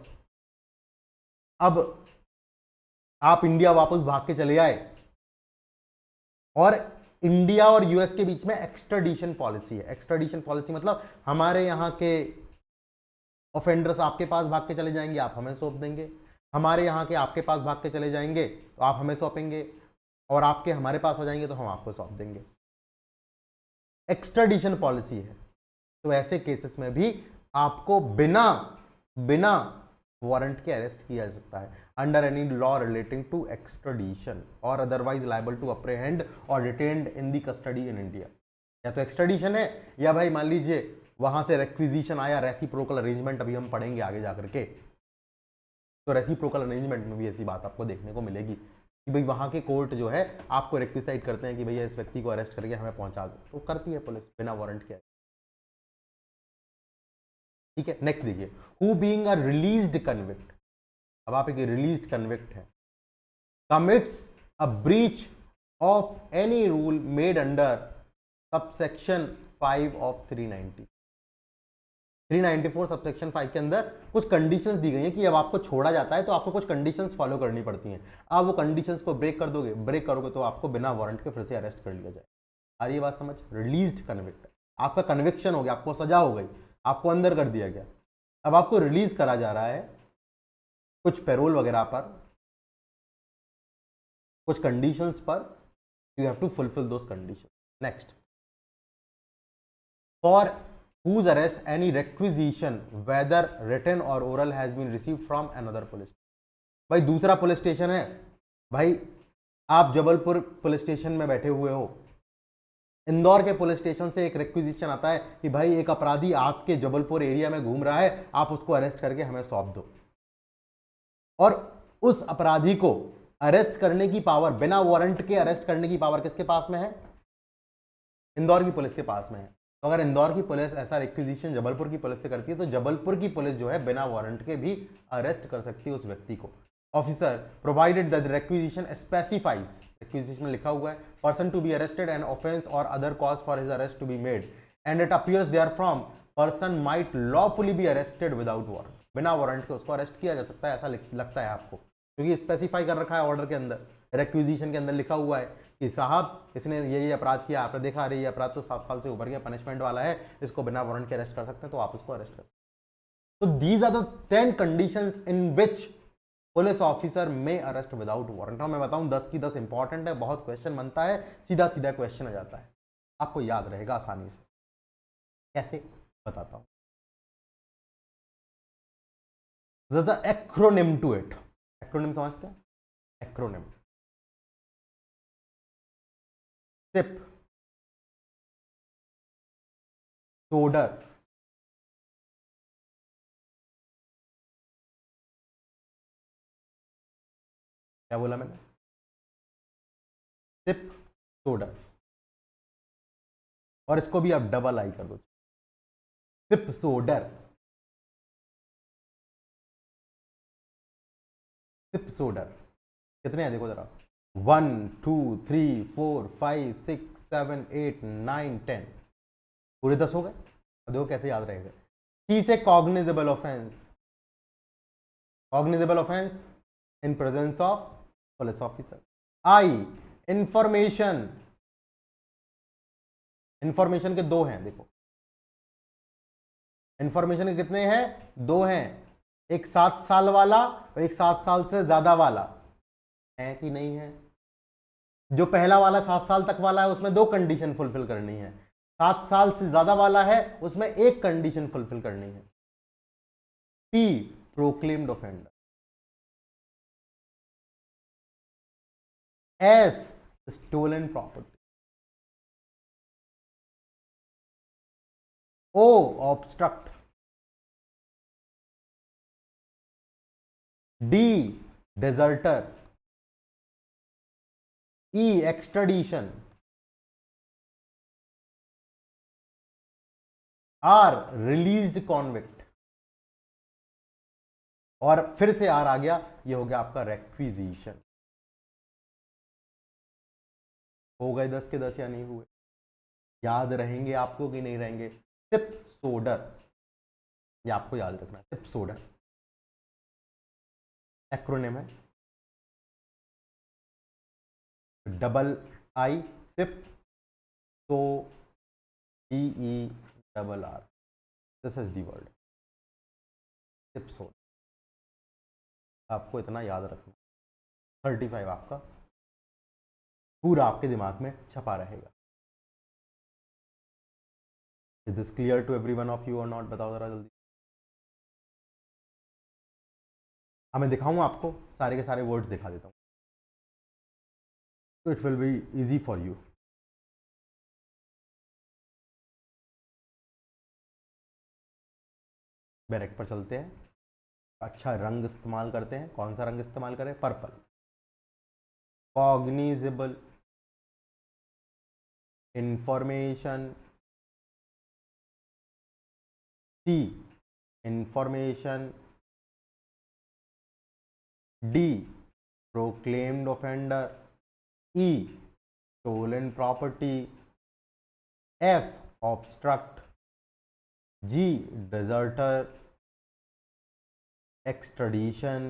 अब आप इंडिया वापस भाग के चले आए और इंडिया और यूएस के बीच में एक्सट्राडिशन पॉलिसी है। एक्सट्राडिशन पॉलिसी मतलब हमारे यहां के ऑफेंडर्स आपके पास भाग के चले जाएंगे, आप हमें सौंप देंगे, हमारे यहाँ के आपके पास भाग के चले जाएंगे तो आप हमें सौंपेंगे, और आपके हमारे पास आ जाएंगे तो हम आपको सौंप देंगे। एक्सट्राडिशन पॉलिसी है। तो ऐसे केसेस में भी आपको बिना वारंट के अरेस्ट किया जा सकता है under any law relating to extradition or otherwise liable to apprehend or detained in the custody in India. या तो एक्सट्राडिशन है, या भाई मान लीजिए वहां से रेक्विजिशन आया, रेसिप्रोकल अरेंजमेंट अभी हम पढ़ेंगे आगे जाकर के, तो रेसिप्रोकल अरेंजमेंट में भी ऐसी बात आपको देखने को मिलेगी कि भाई वहां के कोर्ट जो है आपको रिक्वेस्ट करते हैं कि भैया इस व्यक्ति को अरेस्ट करके हमें पहुंचा दो, तो करती है पुलिस बिना वारंट के। ठीक है। नेक्स्ट देखिए, who being a released convict, अब आप एक रिलीज्ड कन्विक्ट है, commits a breach of any rule made under subsection 5 of 394 subsection 5 के अंदर कुछ कंडीशंस दी गई हैं कि जब आपको छोड़ा जाता है तो आपको कुछ कंडीशंस फॉलो करनी पड़ती हैं। आप वो कंडीशंस को ब्रेक करोगे तो आपको बिना वारंट के फिर से अरेस्ट कर लिया जाए। आ रही है बात समझ? रिलीज्ड कन्विक्ट, आपका कन्विक्शन हो गया, आपको सजा हो गई, आपको अंदर कर दिया गया, अब आपको रिलीज करा जा रहा है कुछ पैरोल वगैरह पर, कुछ कंडीशंस पर, you have to fulfil those condition. Next, for whose arrest any requisition whether written or oral has been received from another police। भाई दूसरा पुलिस स्टेशन है, भाई आप जबलपुर पुलिस स्टेशन में बैठे हुए हो, इंदौर के पुलिस स्टेशन से एक रिक्विजिशन आता है कि भाई एक अपराधी आपके जबलपुर एरिया में घूम रहा है, आप उसको अरेस्ट करके हमें सौंप दो, और उस अपराधी को अरेस्ट करने की पावर, बिना वारंट के अरेस्ट करने की पावर किसके पास में है? इंदौर की पुलिस के पास में है। तो अगर इंदौर की पुलिस ऐसा रिक्विजिशन जबलपुर की पुलिस से करती है तो जबलपुर की पुलिस जो है बिना वारंट के भी अरेस्ट कर सकती है उस व्यक्ति को। Officer provided that requisition specifies, requisition में लिखा हुआ है person to be arrested and offence or other cause for his arrest to be made and it appears therefrom person might lawfully be arrested without warrant. बिना वारंट के उसको अरेस्ट किया जा सकता है, ऐसा लगता है आपको, क्योंकि स्पेसिफाई कर रखा है ऑर्डर के अंदर, रिक्विजिशन के अंदर लिखा हुआ है कि साहब इसने ये अपराध किया, आपने देखा अरे ये अपराध तो 7 साल से ऊपर के पनिशमेंट वाला है, इसको बिना वारंट के अरेस्ट कर सकते हैं, तो आप इसको अरेस्ट कर सकते हैं। तो these are the 10 conditions in which police officer में अरेस्ट विदाउट वारंट। मैं बताऊं 10 की 10 इंपॉर्टेंट है, बहुत क्वेश्चन बनता है, सीधा सीधा क्वेश्चन आ जाता है, आपको याद रहेगा आसानी से। कैसे बताता हूं, there's an acronym to it। Acronym समझते हैं? एक्रोनिम सिप, सोडर, क्या बोला मैंने? सिप, सोडर, और इसको भी आप डबल आई कर दो, सिप सोडर, सिप सोडर। कितने हैं देखो जरा, 1 2 3 4 5 6 7 8 9 10, पूरे 10 हो गए। अब देखो कैसे याद रहेगा। सी से cognizable offence, cognizable offence in presence of police officer. I, information, information के 2 हैं, देखो इंफॉर्मेशन के कितने हैं? 2 हैं, एक 7 साल वाला और एक 7 साल से ज्यादा वाला। है कि नहीं है? जो पहला वाला 7 साल तक वाला है उसमें 2 कंडीशन फुलफिल करनी है, 7 साल से ज्यादा वाला है उसमें 1 कंडीशन फुलफिल करनी है। P, proclaimed offender. S, stolen property. O, obstruct. D, deserter. E, extradition. R, released convict. और फिर से आर आ गया, ये हो गया आपका रेक्विजिशन। हो गए 10 के 10 या नहीं हुए? याद रहेंगे आपको कि नहीं रहेंगे? सिप सोडर, ये आपको याद रखना, सिप सोडर एक्रोनिम है, डबल आई सिप सो DERR, this is the word सिप सोडर। आपको इतना याद रखना, 35 आपका पूरा आपके दिमाग में छपा रहेगा। Is this clear to every one of you or not? बताओ जरा जल्दी। मैं दिखाऊं आपको, सारे के सारे वर्ड्स दिखा देता हूं, तो it will be easy for you. बैरेक्ट पर चलते हैं, अच्छा रंग इस्तेमाल करते हैं। कौन सा रंग इस्तेमाल करें? Purple. Cognizable information, C, information. D, proclaimed offender. E, stolen property. F, obstruct. G, deserter. Extradition,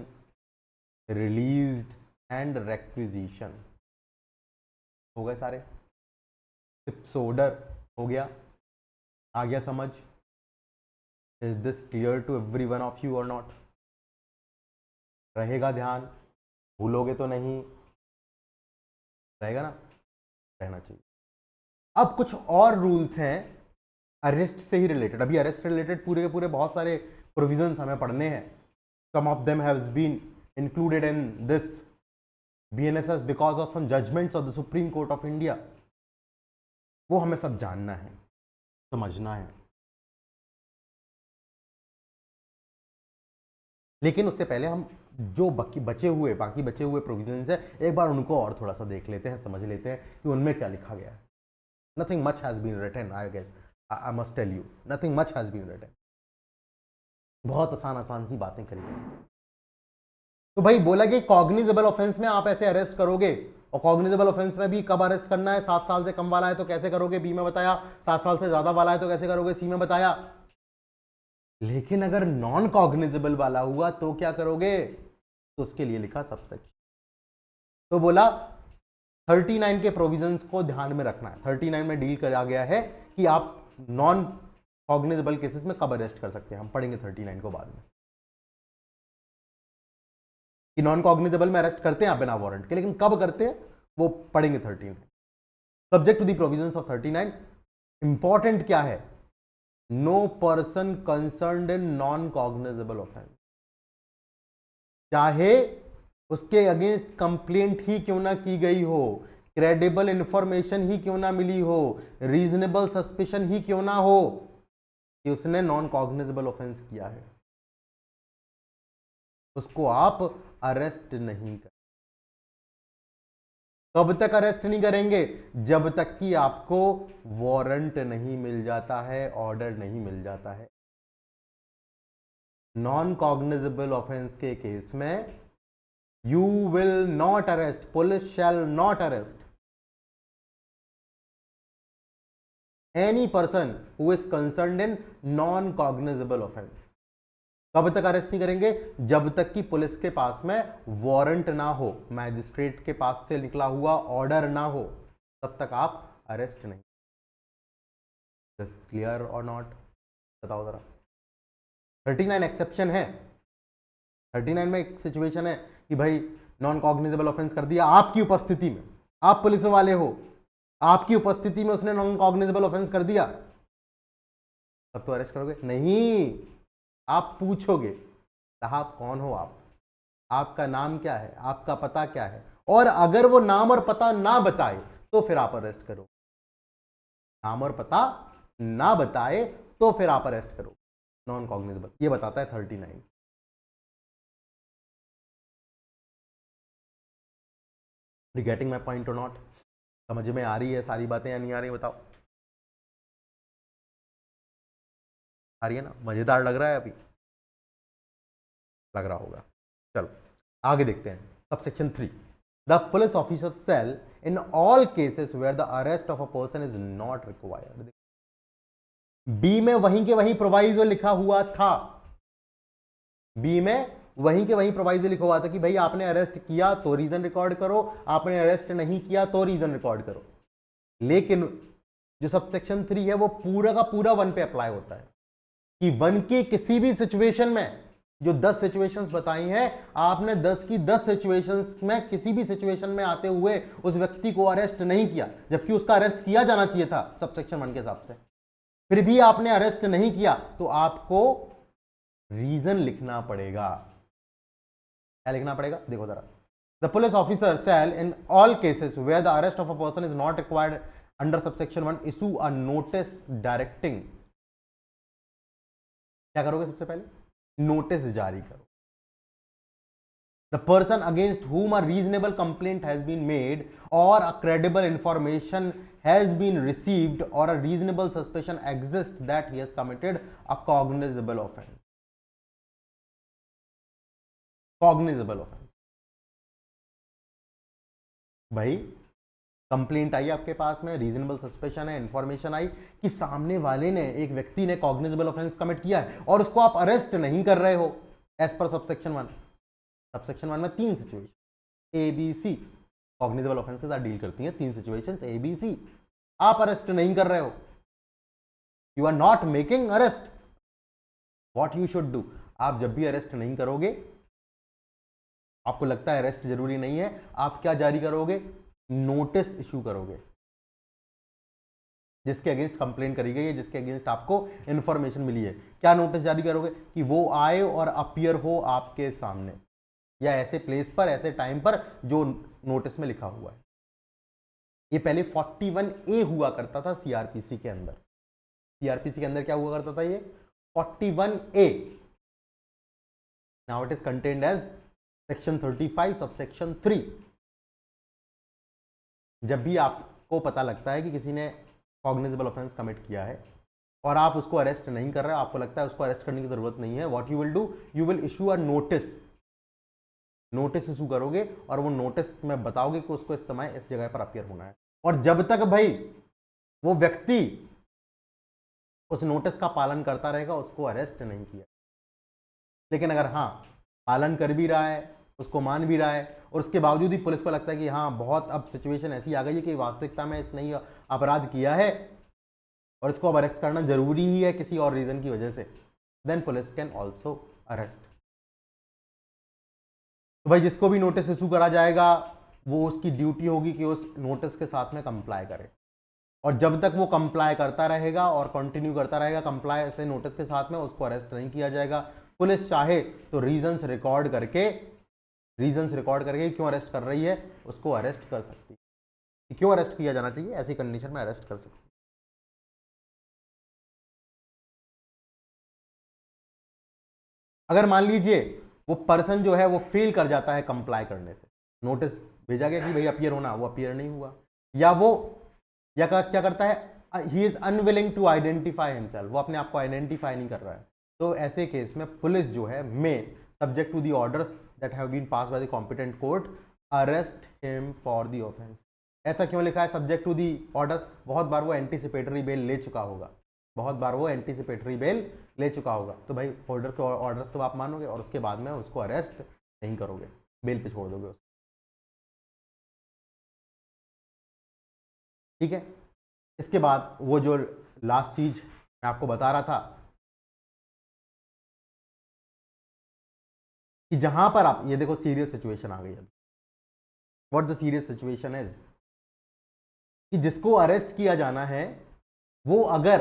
released and requisition। हो गए सारे? सिप्सोडर हो गया, आ गया समझ? Is this clear to every one of you or not? रहेगा ध्यान, भूलोगे तो नहीं, रहेगा ना? रहना चाहिए। अब कुछ और रूल्स हैं अरेस्ट से ही रिलेटेड। अभी अरेस्ट से रिलेटेड पूरे के पूरे बहुत सारे प्रोविजंस हमें पढ़ने हैं। Some of them have been included in this BNSS because of some judgments of the Supreme Court of India. वो हमें सब जानना है, समझना है। लेकिन उससे पहले हम जो बाकी बचे हुए प्रोविजंस है, एक बार उनको और थोड़ा सा देख लेते हैं, समझ लेते हैं कि उनमें क्या लिखा गया है। Nothing much has been written, I guess, I must tell you, nothing much has been written. बहुत आसान सी बातें करी गई। तो भाई बोला कि कॉग्निजेबल ऑफेंस में आप ऐसे अरेस्ट करोगे, और कॉग्निजेबल ऑफेंस में भी कब अरेस्ट करना है? 7 साल से कम वाला है तो कैसे करोगे? बी में बताया। 7 साल से ज्यादा वाला है तो कैसे करोगे? सी में बताया। लेकिन अगर नॉन कॉग्निजेबल वाला हुआ तो क्या करोगे? तो उसके लिए लिखा सबसेक्शन। तो बोला 39 के प्रोविजंस को ध्यान में रखना है। 39 में डील करा गया है कि आप नॉन कॉग्निजेबल केसेस में कब अरेस्ट कर सकते हैं। हम पढ़ेंगे 39 को बाद में, कि नॉन कॉग्निजेबल में अरेस्ट करते हैं आप बिना वारंट के, लेकिन कब करते हैं वो पढ़ेंगे 39। Subject to the provisions of 39। Important क्या है? No person concerned in non cognizable offence, चाहे उसके अगेंस्ट कंप्लेंट ही क्यों ना की गई हो, क्रेडिबल इंफॉर्मेशन ही क्यों ना मिली हो, रीजनेबल सस्पिशन ही क्यों ना हो कि उसने नॉन कॉग्निजेबल ऑफेंस किया है, उसको आप अरेस्ट नहीं कर। कब तक अरेस्ट नहीं करेंगे? जब तक कि आपको वारंट नहीं मिल जाता है, ऑर्डर नहीं मिल जाता है। नॉन कॉग्निजेबल ऑफेंस के केस में you will not arrest, police shall not arrest any person who is concerned in non cognizable offence. कब तक अरेस्ट नहीं करेंगे? जब तक कि पुलिस के पास में वारंट ना हो, मैजिस्ट्रेट के पास से निकला हुआ ऑर्डर ना हो, तब तक आप अरेस्ट नहीं। क्लियर और नॉट? बताओ जरा। 39 एक्सेप्शन है। 39 में एक सिचुएशन है कि भाई नॉन कॉग्निजेबल ऑफेंस कर दिया आपकी उपस्थिति में, आप पुलिस वाले हो, आपकी उपस्थिति में उसने नॉन कॉग्निजेबल ऑफेंस कर दिया, तब तो अरेस्ट करोगे नहीं। आप पूछोगे साहब कौन हो आप, आपका नाम क्या है, आपका पता क्या है, और अगर वो नाम और पता ना बताए तो फिर आप अरेस्ट करो। नाम और पता ना बताए तो फिर आप अरेस्ट करो, नॉन कॉग्निजेबल। ये बताता है 39। गेटिंग माई पॉइंट और नॉट? समझ में आ रही है सारी बातें या नहीं आ रही बताओ? आ रही है ना? मजेदार लग रहा है? अभी लग रहा होगा। चलो आगे देखते हैं। Subsection 3, the police officer shall in all cases where the arrest of a person is not required. B में वहीं के वहीं प्रोवाइजो लिखा हुआ था, बी में वहीं के वहीं प्रोवाइजो लिखा हुआ था कि भाई आपने अरेस्ट किया तो रीजन रिकॉर्ड करो, आपने अरेस्ट नहीं किया तो रीजन रिकॉर्ड करो। लेकिन जो सबसेक्शन 3 है वो पूरा का पूरा 1 पे अप्लाई होता है कि 1 की किसी भी सिचुएशन में, जो 10 सिचुएशंस बताई हैं आपने, 10 की 10 सिचुएशंस में किसी भी सिचुएशन में आते हुए उस व्यक्ति को अरेस्ट नहीं किया, जबकि उसका अरेस्ट किया जाना चाहिए था सबसेक्शन 1 के हिसाब से, फिर भी आपने अरेस्ट नहीं किया, तो आपको रीजन लिखना पड़ेगा। क्या लिखना पड़ेगा? देखो जरा, the police officer shall in all cases where the arrest of a person is not required under subsection 1 issue a notice directing. क्या करोगे? सबसे पहले नोटिस जारी करो। The person against whom a reasonable complaint has been made or a credible information has been received or a reasonable suspicion exists that he has committed a cognizable offense. Cognizable offense. भाई कंप्लेंट आई आपके पास में, रीजनेबल सस्पेशन है, इंफॉर्मेशन आई कि सामने वाले ने, एक व्यक्ति ने कॉग्निजेबल ऑफेंस कमिट किया है और उसको आप अरेस्ट नहीं कर रहे हो एज पर सबसेक्शन 1। सबसेक्शन 1 में 3 situation A B C cognizable offences deal करती हैं, 3 सिचुएशंस ए बी सी। आप अरेस्ट नहीं कर रहे हो, you are not making arrest. What you should do, आप जब भी अरेस्ट नहीं करोगे, आपको लगता है अरेस्ट जरूरी नहीं है, आप क्या जारी करोगे? नोटिस इशू करोगे जिसके अगेंस्ट कंप्लेंट करी गई है, जिसके अगेंस्ट आपको इंफॉर्मेशन मिली है। क्या नोटिस जारी करोगे? कि वो आए और अपीयर हो आपके सामने, या ऐसे प्लेस पर, ऐसे टाइम पर जो नोटिस में लिखा हुआ है। ये पहले 41A हुआ करता था सीआरपीसी के अंदर। सीआरपीसी के अंदर क्या हुआ करता था? ये 41A। Now it is contained as section 35 subsection 3। जब भी आपको पता लगता है कि किसी ने कॉग्निजेबल ऑफेंस कमिट किया है और आप उसको अरेस्ट नहीं कर रहे, आपको लगता है उसको अरेस्ट करने की जरूरत नहीं है, what you will do, you will issue a notice. Notice issue करोगे और वो नोटिस में बताओगे कि उसको इस समय इस जगह पर अपीयर होना है। और जब तक भाई वो व्यक्ति उस नोटिस का पालन करता रहेगा, उसको अरेस्ट नहीं किया। लेकिन अगर हाँ पालन कर भी रहा है, उसको मान भी रहा है, और उसके बावजूद ही पुलिस को लगता है कि हाँ बहुत अब सिचुएशन ऐसी आ गई है कि वास्तविकता में इसने ही अपराध किया है और इसको अब अरेस्ट करना जरूरी ही है किसी और रीजन की वजह से, then police can also arrest. तो भाई जिसको भी नोटिस इशू करा जाएगा, वो उसकी ड्यूटी होगी कि उस नोटिस के साथ में कंप्लाई करे, और जब तक वो कंप्लाई करता रहेगा और कंटिन्यू करता रहेगा कंप्लाई ऐसे नोटिस के साथ में, उसको अरेस्ट नहीं किया जाएगा। पुलिस चाहे तो रीजंस रिकॉर्ड करके क्यों अरेस्ट कर रही है उसको अरेस्ट कर सकती है, क्यों अरेस्ट किया जाना चाहिए, ऐसी कंडीशन में अरेस्ट कर सकती है। अगर मान लीजिए वो पर्सन जो है वो फेल कर जाता है कंप्लाई करने से, नोटिस भेजा गया कि भाई अपीयर होना, वो अपीयर नहीं हुआ, या क्या करता है, he is unwilling to identify himself, वो अपने आप को आइडेंटिफाई नहीं कर रहा है, तो ऐसे केस में पुलिस जो है में subject to the orders that have been passed by the competent court arrest him for the offense। ऐसा क्यों लिखा है subject to the orders? बहुत बार वो एंटीसिपेटरी बेल ले चुका होगा, तो भाई होल्डर के ऑर्डर्स तो आप मानोगे और उसके बाद में उसको अरेस्ट नहीं करोगे, बेल पे छोड़ दोगे उसको। ठीक है, इसके बाद वो जो लास्ट चीज मैं आपको बता रहा था कि जहां पर आप ये देखो सीरियस सिचुएशन आ गई है, what the serious situation is कि जिसको अरेस्ट किया जाना है वो अगर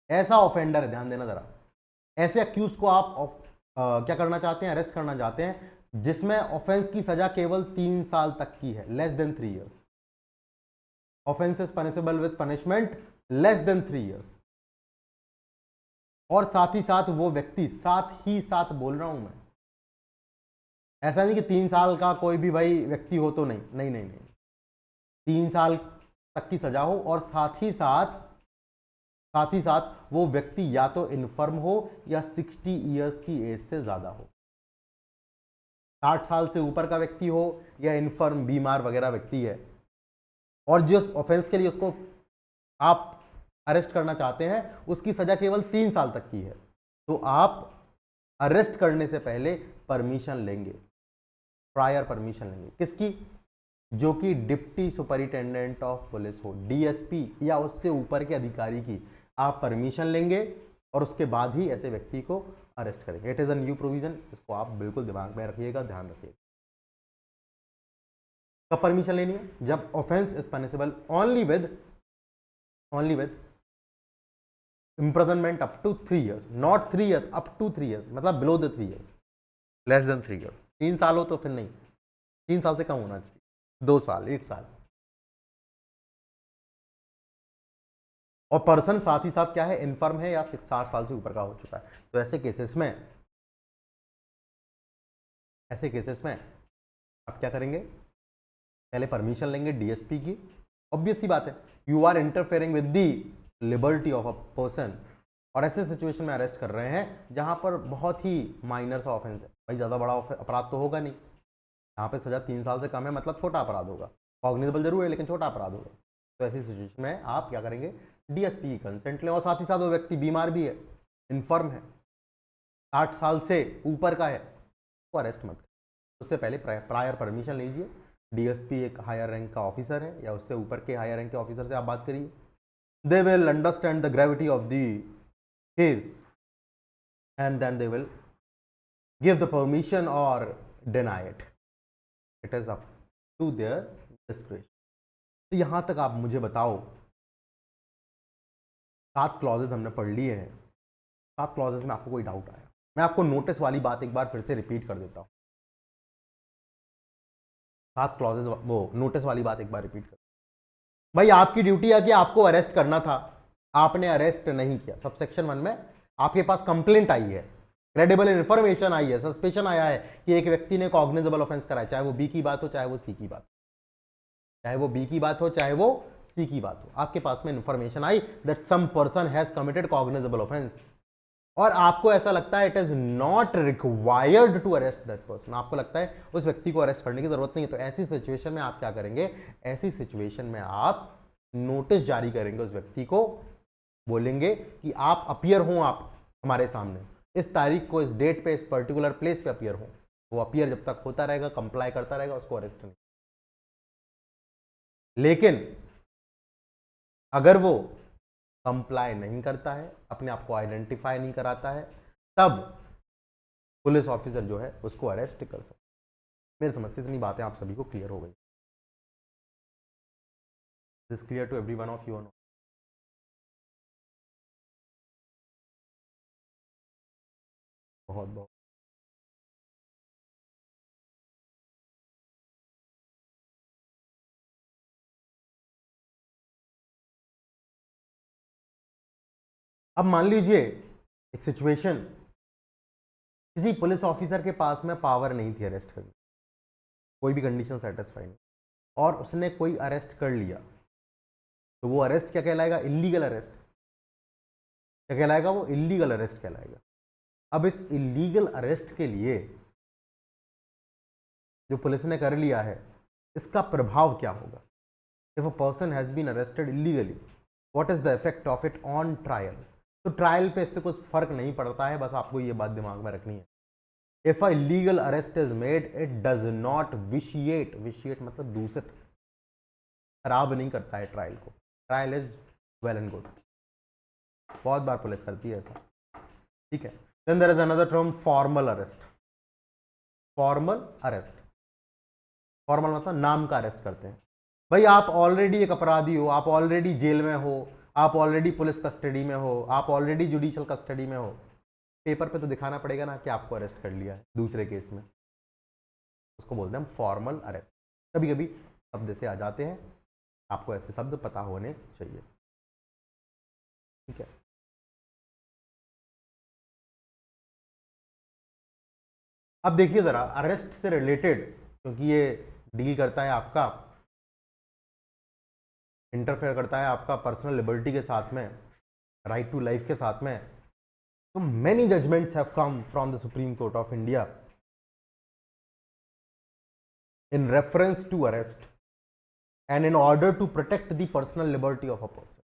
ऐसा ऑफेंडर है, ध्यान देना जरा, ऐसे अक्यूज को आप क्या करना चाहते हैं, अरेस्ट करना चाहते हैं जिसमें ऑफेंस की सजा केवल 3 साल तक की है, less than 3 years. Offence is punishable with punishment less than 3 years. और साथ ही साथ वो व्यक्ति, साथ ही साथ बोल रहा हूं मैं, ऐसा नहीं कि 3 साल का कोई भी भाई व्यक्ति हो तो नहीं, नहीं नहीं नहीं, 3 साल तक की सजा हो और साथ ही साथ वो व्यक्ति या तो इन्फर्म हो या 60 इयर्स की एज से ज्यादा हो, 60 साल से ऊपर का व्यक्ति हो या इन्फर्म बीमार वगैरह व्यक्ति है, और जिस ऑफेंस के लिए उसको आप अरेस्ट करना चाहते हैं उसकी सजा केवल 3 साल तक की है, तो आप अरेस्ट करने से पहले परमिशन लेंगे, प्रायर परमिशन लेंगे। किसकी? जो कि डिप्टी सुपरिटेंडेंट ऑफ पुलिस हो, डीएसपी या उससे ऊपर के अधिकारी की आप परमिशन लेंगे और उसके बाद ही ऐसे व्यक्ति को अरेस्ट करेंगे। It is a new provision, इसको आप बिल्कुल दिमाग में रखिएगा, ध्यान रखिएगा। कब परमिशन लेनी है? जब offence is punishable only with imprisonment up to 3 years, not 3 years, up to 3 years, मतलब below the 3 years, less than 3 years। 3 साल हो तो फिर नहीं, 3 साल से कम होना चाहिए, 2 साल, 1 साल। और पर्सन साथ ही साथ क्या है, इन्फर्म है या 60 साल से ऊपर का हो चुका है। तो ऐसे केसेस में आप क्या करेंगे? पहले परमिशन लेंगे डीएसपी की। ऑब्वियस सी बात है, you are interfering with the liberty of a person, और ऐसे सिचुएशन में अरेस्ट कर रहे हैं जहां पर बहुत ही माइनर सा ऑफेंस है, भाई ज़्यादा बड़ा अपराध तो होगा नहीं, यहाँ पे सजा 3 साल से कम है, मतलब छोटा अपराध होगा, कॉग्निजेबल जरूर है लेकिन छोटा अपराध होगा। तो ऐसी सिचुएशन में आप क्या करेंगे? डीएसपी की कंसेंट लें, और साथ ही साथ वो व्यक्ति बीमार भी है, इन्फर्म है, 60 साल से ऊपर का है, तो अरेस्ट मत करें। उससे पहले प्रायर परमिशन लीजिए। डीएसपी एक हायर रैंक का ऑफिसर है या उससे ऊपर के हायर रैंक के ऑफिसर से आप बात करिए, they will understand the gravity of the case and then they will give the permission or deny it. It is up to their discretion. तो यहां तक आप मुझे बताओ, 7 क्लॉजेस हमने पढ़ लिए हैं, 7 क्लॉजेस में आपको कोई डाउट आया? मैं आपको नोटिस वाली बात एक बार फिर से रिपीट कर देता हूं। 7 क्लॉजेस, वो नोटिस वाली बात एक बार रिपीट कर। भाई आपकी ड्यूटी है कि आपको अरेस्ट करना था, आपने अरेस्ट नहीं किया। सबसेक्शन 1 में आपके पास कंप्लेंट आई है, क्रेडिबल इन्फॉर्मेशन आई है, सस्पेशन आया है कि एक व्यक्ति ने कॉग्निजेबल ऑफेंस करा है, चाहे वो बी की बात हो चाहे वो सी की बात हो, चाहे वो बी की बात हो चाहे वो सी की बात हो। आपके पास में इन्फॉर्मेशन आई that some person has committed cognizable offence, और आपको ऐसा लगता है it is not required to arrest that person, आपको लगता है उस व्यक्ति को अरेस्ट करने की जरूरत नहीं है। तो ऐसी सिचुएशन में आप क्या करेंगे? ऐसी सिचुएशन में आप नोटिस जारी करेंगे, उस व्यक्ति को बोलेंगे कि आप अपीयर हो, आप हमारे सामने इस तारीख को, इस डेट पे, इस पर्टिकुलर प्लेस पे अपीयर हो। वो अपीयर जब तक होता रहेगा, कंप्लाई करता रहेगा, उसको अरेस्ट नहीं। लेकिन अगर वो कंप्लाई नहीं करता है, अपने आप को आइडेंटिफाई नहीं कराता है, तब पुलिस ऑफिसर जो है उसको अरेस्ट कर सकता है। मेरी समझ से इतनी बातें आप सभी को क्लियर हो गई। This clear to every one of you? बहुत बहुत अब मान लीजिए एक सिचुएशन, किसी पुलिस ऑफिसर के पास में पावर नहीं थी अरेस्ट करने, कोई भी कंडीशन सेटिस्फाई नहीं, और उसने कोई अरेस्ट कर लिया, तो वो अरेस्ट क्या कहलाएगा? Illegal arrest. क्या कहलाएगा? वो इल्लीगल अरेस्ट कहलाएगा। अब इस इल्लीगल अरेस्ट के लिए जो पुलिस ने कर लिया है, इसका प्रभाव क्या होगा? If a person has been arrested illegally, what is the effect of it on trial? तो ट्रायल पे इससे कुछ फर्क नहीं पड़ता है, बस आपको ये बात दिमाग में रखनी है। If a illegal arrest is made, it does not vitiate, vitiate मतलब दूषित, खराब नहीं करता है ट्रायल को। Trial is well and good, बहुत बार पुलिस करती है ऐसा, ठीक है। Then there is another term, formal arrest. Formal arrest, formal मतलब नाम का अरेस्ट करते हैं। भाई आप ऑलरेडी एक अपराधी हो, आप ऑलरेडी जेल में हो, आप ऑलरेडी पुलिस कस्टडी में हो, आप ऑलरेडी जुडिशियल कस्टडी में हो, पेपर पे तो दिखाना पड़ेगा ना कि आपको अरेस्ट कर लिया है दूसरे केस में, उसको बोलते हैं फॉर्मल अरेस्ट। कभी कभी शब्द से आ जाते हैं, आपको ऐसे शब्द पता होने चाहिए, ठीक है। अब देखिए जरा अरेस्ट से रिलेटेड, क्योंकि ये डील करता है आपका, इंटरफेयर करता है आपका पर्सनल लिबर्टी के साथ में, राइट टू लाइफ के साथ में। तो many judgments have come from the Supreme Court of India in reference to arrest and in order to protect the personal liberty of a person.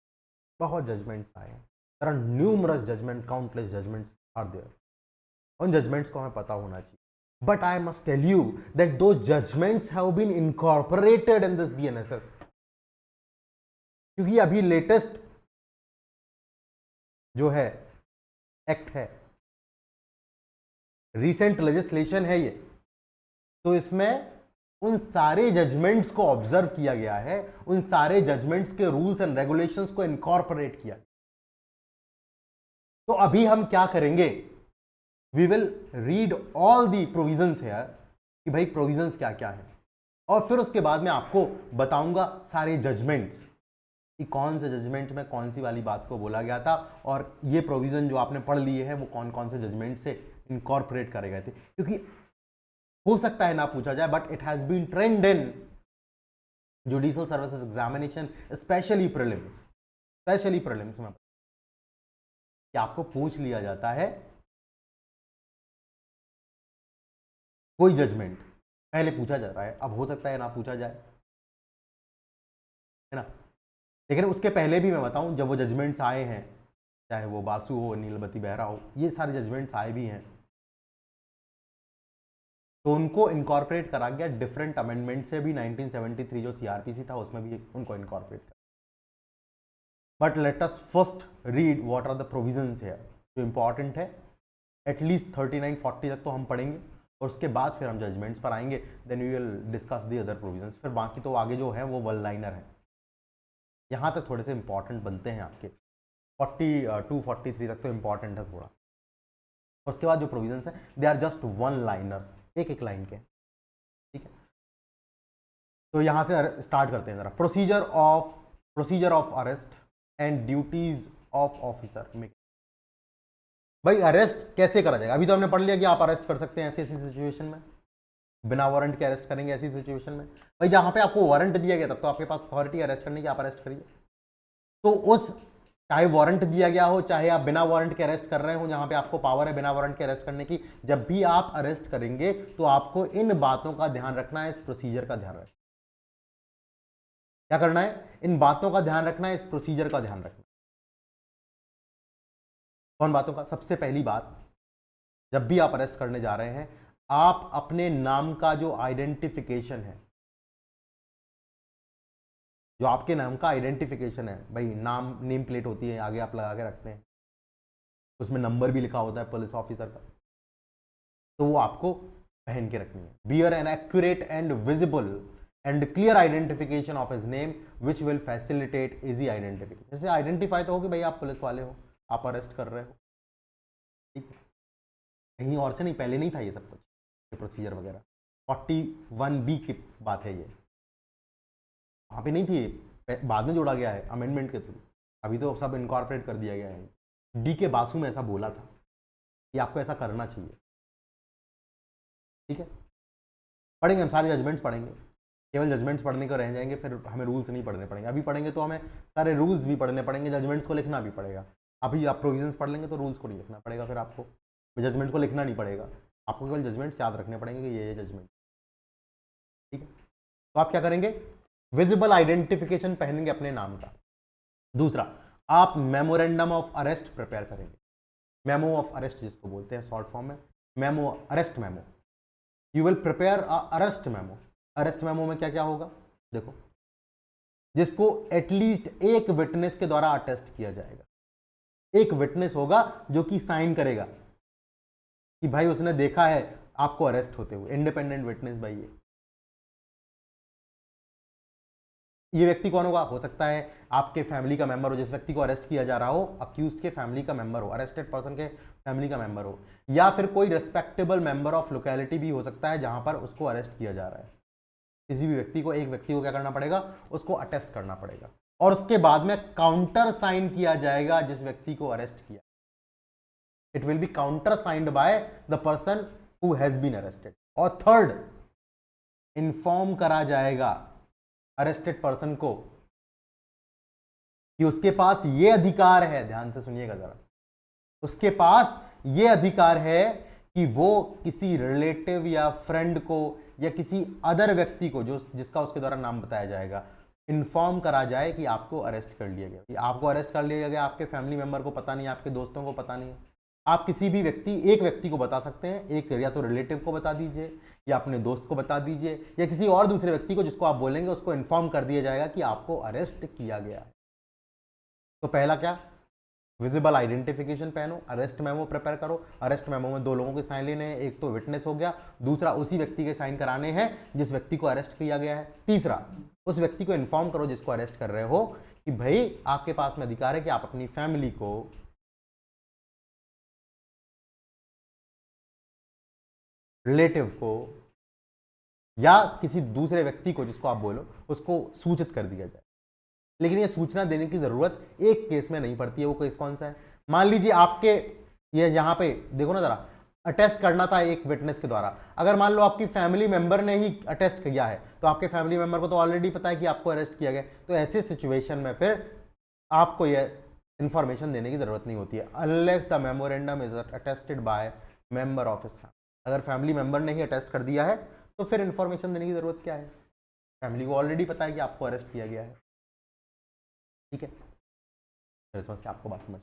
बहुत जजमेंट्स आए हैं, there are numerous judgment, countless judgments are there. उन जजमेंट्स को हमें पता होना चाहिए, but I must tell you that those judgments have been incorporated in this BNSS, क्योंकि अभी लेटेस्ट जो है एक्ट है, रिसेंट लेजिस्लेशन है ये, तो इसमें उन सारे जजमेंट्स को ऑब्जर्व किया गया है, उन सारे जजमेंट्स के रूल्स एंड रेगुलेशंस को इनकॉर्पोरेट किया। तो अभी हम क्या करेंगे, we will read all the provisions here कि भाई प्रोविजंस क्या क्या है, और फिर उसके बाद में आपको बताऊंगा सारे जजमेंट्स कि कौन से जजमेंट में कौन सी वाली बात को बोला गया था, और ये प्रोविजन जो आपने पढ़ लिए हैं वो कौन कौन से जजमेंट से इनकॉर्पोरेट करे गए थे। क्योंकि हो सकता है ना पूछा जाए, but it has been trend in judicial services examination, specially prelims में कि आपको पूछ लिया जाता है कोई जजमेंट, पहले पूछा जा रहा है, अब हो सकता है ना पूछा जाए, है ना। लेकिन उसके पहले भी मैं बताऊं, जब वो जजमेंट्स आए हैं, चाहे वो बासु हो, नीलमती बेहरा हो, ये सारे जजमेंट्स आए भी हैं, तो उनको इनकॉर्पोरेट करा गया डिफरेंट अमेंडमेंट से भी। 1973 जो सीआरपीसी था उसमें भी उनको इनकॉर्पोरेट करा। But let us first read what are the provisions here, जो इंपॉर्टेंट है, एटलीस्ट 39-40 तक तो हम पढ़ेंगे, और उसके बाद फिर हम जजमेंट्स पर आएंगे, then we will discuss the other provisions. फिर बाकी तो आगे जो है वो वन लाइनर है, यहाँ तक थोड़े से इंपॉर्टेंट बनते हैं आपके, 42-43 तक तो इंपॉर्टेंट है थोड़ा। उसके बाद जो प्रोविजंस है they are just one liners, एक एक लाइन के, ठीक है। तो यहां से स्टार्ट करते हैं जरा। Procedure of arrest and duties of officer. भाई अरेस्ट कैसे करा जाएगा, अभी तो हमने पढ़ लिया कि आप अरेस्ट कर सकते हैं ऐसी ऐसी सिचुएशन में, बिना वारंट के अरेस्ट करेंगे ऐसी सिचुएशन में। भाई जहां पे आपको वारंट दिया गया तब तो आपके पास अथॉरिटी अरेस्ट करने की, आप अरेस्ट करिए। तो उस चाहे वारंट दिया गया हो, चाहे आप बिना वारंट के अरेस्ट कर रहे हो, जहां पे आपको पावर है बिना वारंट के अरेस्ट करने की, जब भी आप अरेस्ट करेंगे तो आपको इन बातों का ध्यान रखना है, इस प्रोसीजर का ध्यान रखना है। क्या करना है, इन बातों का ध्यान रखना है, इस प्रोसीजर का ध्यान रखना है। कौन बातों का? सबसे पहली बात, जब भी आप अरेस्ट करने जा रहे हैं, आप अपने नाम का जो आइडेंटिफिकेशन है, जो आपके नाम का आइडेंटिफिकेशन है, भाई नाम नेम प्लेट होती है, आगे आप लगा के रखते हैं, उसमें नंबर भी लिखा होता है पुलिस ऑफिसर का, तो वो आपको पहन के रखनी है। Bear an accurate and visible and clear identification of his name which will facilitate easy identification. जैसे आइडेंटिफाई तो हो कि भाई आप पुलिस वाले हो, आप अरेस्ट कर रहे हो, ठीक है, कहीं और से नहीं, पहले नहीं था ये सब कुछ, ये प्रोसीजर वगैरह। 41B की बात है ये, वहाँ पे नहीं थी, बाद में जोड़ा गया है अमेंडमेंट के थ्रू, अभी तो सब इनकॉर्पोरेट कर दिया गया है। डी के बासु में ऐसा बोला था कि आपको ऐसा करना चाहिए, ठीक है। पढ़ेंगे हम सारे जजमेंट्स पढ़ेंगे, केवल जजमेंट्स पढ़ने को रह जाएंगे, फिर हमें रूल्स नहीं पढ़ने पड़ेंगे। अभी पढ़ेंगे तो हमें सारे रूल्स भी पढ़ने पड़ेंगे, जजमेंट्स को लिखना भी पड़ेगा। अभी आप प्रोविजंस पढ़ लेंगे तो रूल्स को नहीं लिखना पड़ेगा, फिर आपको जजमेंट को लिखना नहीं पड़ेगा, आपको केवल जजमेंट्स याद रखने पड़ेंगे कि ये जजमेंट, ठीक है। तो आप क्या करेंगे, विजिबल आइडेंटिफिकेशन पहनेंगे अपने नाम का। दूसरा, आप मेमोरेंडम ऑफ अरेस्ट प्रिपेयर करेंगे। मेमो ऑफ अरेस्ट जिसको बोलते हैं शॉर्ट फॉर्म में, memo, arrest memo. You will prepare a arrest memo. Arrest memo में क्या क्या होगा देखो, जिसको एटलीस्ट एक विटनेस के द्वारा अटेस्ट किया जाएगा। एक विटनेस होगा जो कि साइन करेगा कि भाई उसने देखा है आपको अरेस्ट होते हुए, इंडिपेंडेंट विटनेस भाई ये, ये व्यक्ति कौन होगा? हो सकता है आपके फैमिली का मेंबर हो, जिस व्यक्ति को अरेस्ट किया जा रहा हो अक्यूज के फैमिली का मेंबर हो, अरेस्टेड पर्सन के फैमिली का मेंबर हो, या फिर कोई रेस्पेक्टेबल मेंबर ऑफ लोकेलिटी भी हो सकता है जहां पर उसको अरेस्ट किया जा रहा है। किसी भी व्यक्ति को, एक व्यक्ति को क्या करना पड़ेगा? उसको अटेस्ट करना पड़ेगा और उसके बाद में काउंटर साइन किया जाएगा जिस व्यक्ति को अरेस्ट किया। It will be countersigned by the person who has been arrested. और थर्ड, इन्फॉर्म करा जाएगा अरेस्टेड पर्सन को कि उसके पास ये अधिकार है, ध्यान से सुनिएगा जरा, उसके पास ये अधिकार है कि वो किसी रिलेटिव या फ्रेंड को या किसी अदर व्यक्ति को जो जिसका उसके द्वारा नाम बताया जाएगा, इन्फॉर्म करा जाए कि आपको अरेस्ट कर लिया गया। कि आपको अरेस्ट कर लिया गया, आपके फैमिली मेंबर को पता नहीं, आपके दोस्तों को पता नहीं, आप किसी भी व्यक्ति, एक व्यक्ति को बता सकते हैं, एक या तो रिलेटिव को बता दीजिए या अपने दोस्त को बता दीजिए या किसी और दूसरे व्यक्ति को जिसको आप बोलेंगे उसको इन्फॉर्म कर दिया जाएगा कि आपको अरेस्ट किया गया है। तो पहला क्या? विजिबल आइडेंटिफिकेशन पहनो, अरेस्ट मेमो प्रिपेयर करो। अरेस्ट मेमो में 2 लोगों के साइन लेने हैं, एक तो विटनेस हो गया, दूसरा उसी व्यक्ति के साइन कराने हैं जिस व्यक्ति को अरेस्ट किया गया है, तीसरा उस व्यक्ति को इन्फॉर्म करो जिसको अरेस्ट कर रहे हो कि भाई आपके पास में अधिकार है कि आप अपनी फैमिली को, रिलेटिव को या किसी दूसरे व्यक्ति को जिसको आप बोलो उसको सूचित कर दिया जाए। लेकिन ये सूचना देने की जरूरत एक केस में नहीं पड़ती है। वो केस कौन सा है? मान लीजिए आपके ये यहां पे देखो ना जरा, अटेस्ट करना था एक विटनेस के द्वारा। अगर मान लो आपकी फैमिली मेंबर ने ही अटेस्ट किया है तो आपके फैमिली मेंबर को तो ऑलरेडी पता है कि आपको अरेस्ट किया गया, तो ऐसे सिचुएशन में फिर आपको यह इंफॉर्मेशन देने की जरूरत नहीं होती है, unless the memorandum is attested by member of his family. अगर फैमिली मेंबर ने ही अटेस्ट कर दिया है तो फिर इंफॉर्मेशन देने की जरूरत क्या है? फैमिली को ऑलरेडी पता है कि आपको अरेस्ट किया गया है। ठीक है, समझ आपको बात समझ।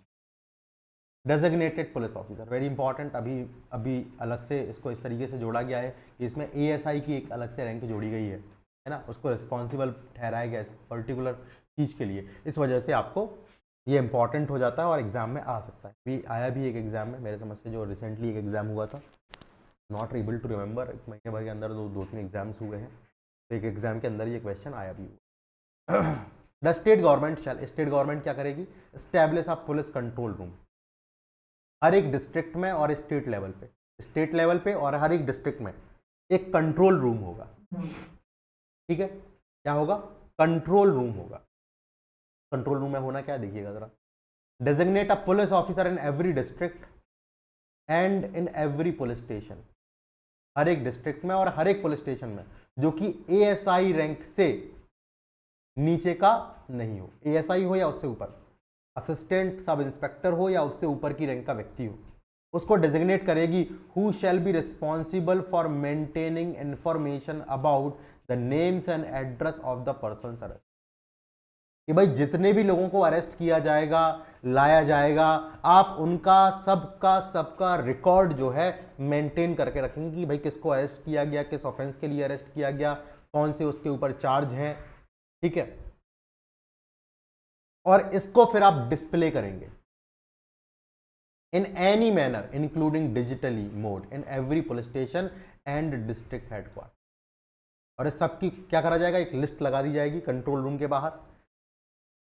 Designated police officer, very important. अभी अलग से इसको इस तरीके से जोड़ा गया है कि इसमें एएसआई की एक अलग से रैंक जोड़ी गई है ना, उसको रिस्पॉन्सिबल ठहराया गया इस पर्टिकुलर चीज के लिए। इस वजह से आपको ये इंपॉर्टेंट हो जाता है और एग्जाम में आ सकता है। भी आया भी एक एग्जाम में मेरे समझ से, जो रिसेंटली एक एग्जाम हुआ था, नॉट एबल टू रिमेंबर, एक महीने भर के अंदर 2-3 एग्जाम्स हुए हैं, तो एक एग्जाम के अंदर ये क्वेश्चन आया भी हुआ। The state government shall, state government क्या करेगी? Establish a police control room हर एक डिस्ट्रिक्ट में और स्टेट लेवल पे, स्टेट लेवल पे और हर एक डिस्ट्रिक्ट में एक कंट्रोल रूम होगा। ठीक है, क्या होगा? कंट्रोल रूम होगा। कंट्रोल रूम में होना क्या है देखिएगा जरा। Designate a police officer in every district and in every police station, हर एक डिस्ट्रिक्ट में और हर एक पुलिस स्टेशन में जो कि एएसआई रैंक से नीचे का नहीं हो, एएसआई हो या उससे ऊपर, असिस्टेंट सब इंस्पेक्टर हो या उससे ऊपर की रैंक का व्यक्ति हो, उसको डेजिग्नेट करेगी। Who shall be responsible for maintaining information about the names and address of the person arrest, कि भाई जितने भी लोगों को अरेस्ट किया जाएगा, लाया जाएगा, आप उनका सबका रिकॉर्ड जो है मेंटेन करके रखेंगे कि भाई किसको अरेस्ट किया गया, किस ऑफेंस के लिए अरेस्ट किया गया, कौन से उसके ऊपर चार्ज हैं। ठीक है, और इसको फिर आप डिस्प्ले करेंगे in any manner including digitally mode in every police station and district headquarter. और इस सब की क्या करा जाएगा? एक लिस्ट लगा दी जाएगी कंट्रोल रूम के बाहर,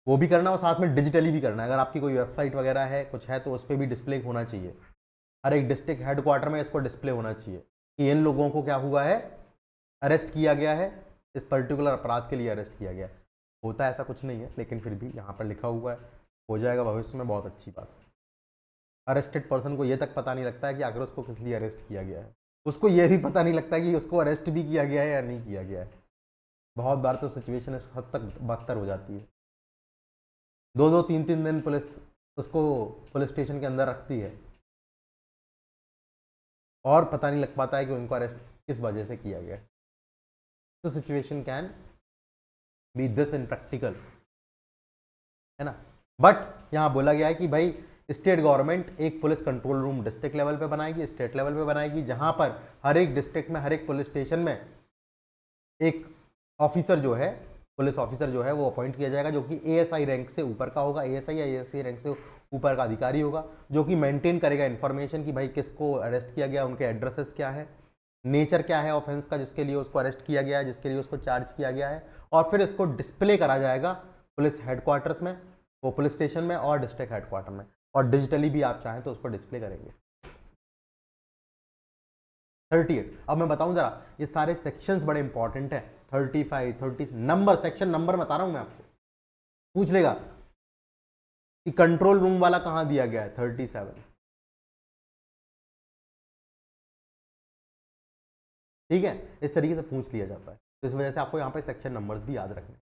वो भी करना और साथ में डिजिटली भी करना है। अगर आपकी कोई वेबसाइट वगैरह है, कुछ है, तो उस पर भी डिस्प्ले होना चाहिए। हर एक डिस्ट्रिक्ट हेडक्वार्टर में इसको डिस्प्ले होना चाहिए कि इन लोगों को क्या हुआ है, अरेस्ट किया गया है, इस पर्टिकुलर अपराध के लिए अरेस्ट किया गया। होता ऐसा कुछ नहीं है, लेकिन फिर भी यहाँ पर लिखा हुआ है, हो जाएगा भविष्य में, बहुत अच्छी बात है। अरेस्टेड पर्सन को ये तक पता नहीं लगता है कि आखिर उसको किस लिए अरेस्ट किया गया है, उसको ये भी पता नहीं लगता है कि उसको अरेस्ट भी किया गया है या नहीं किया गया है। बहुत बार तो सिचुएशन इस हद तक बदतर हो जाती है, 2-2, 3-3 दिन पुलिस उसको पुलिस स्टेशन के अंदर रखती है और पता नहीं लग पाता है कि उनको अरेस्ट किस वजह से किया गया है। तो situation can be this in practical, है ना। बट यहाँ बोला गया है कि भाई स्टेट गवर्नमेंट एक police control room district level पे बनाएगी, स्टेट लेवल पे बनाएगी, जहां पर हर एक डिस्ट्रिक्ट में, हर एक पुलिस स्टेशन में एक ऑफिसर जो है, पुलिस ऑफिसर जो है वो अपॉइंट किया जाएगा, जो कि एएसआई रैंक से ऊपर का होगा, एएसआई या एएसआई रैंक से ऊपर का अधिकारी होगा, जो कि मेंटेन करेगा इन्फॉर्मेशन कि भाई किसको अरेस्ट किया गया, उनके एड्रेसेस क्या है, नेचर क्या है ऑफेंस का जिसके लिए उसको अरेस्ट किया गया है, जिसके लिए उसको चार्ज किया गया है, और फिर इसको डिस्प्ले करा जाएगा पुलिस हेडक्वार्टर्स में, वो पुलिस स्टेशन में और डिस्ट्रिक्ट हेडक्वार्टर में, और डिजिटली भी आप चाहें तो उसको डिस्प्ले करेंगे। 38, अब मैं बताऊं जरा, ये सारे सेक्शंस बड़े इंपॉर्टेंट हैं। 35, 30 नंबर, सेक्शन नंबर बता रहा हूं मैं आपको, पूछ लेगा कि कंट्रोल रूम वाला कहां दिया गया है। 37, ठीक है, इस तरीके से पूछ लिया जाता है, तो इस वजह से आपको यहां पे सेक्शन नंबर्स भी याद रखने।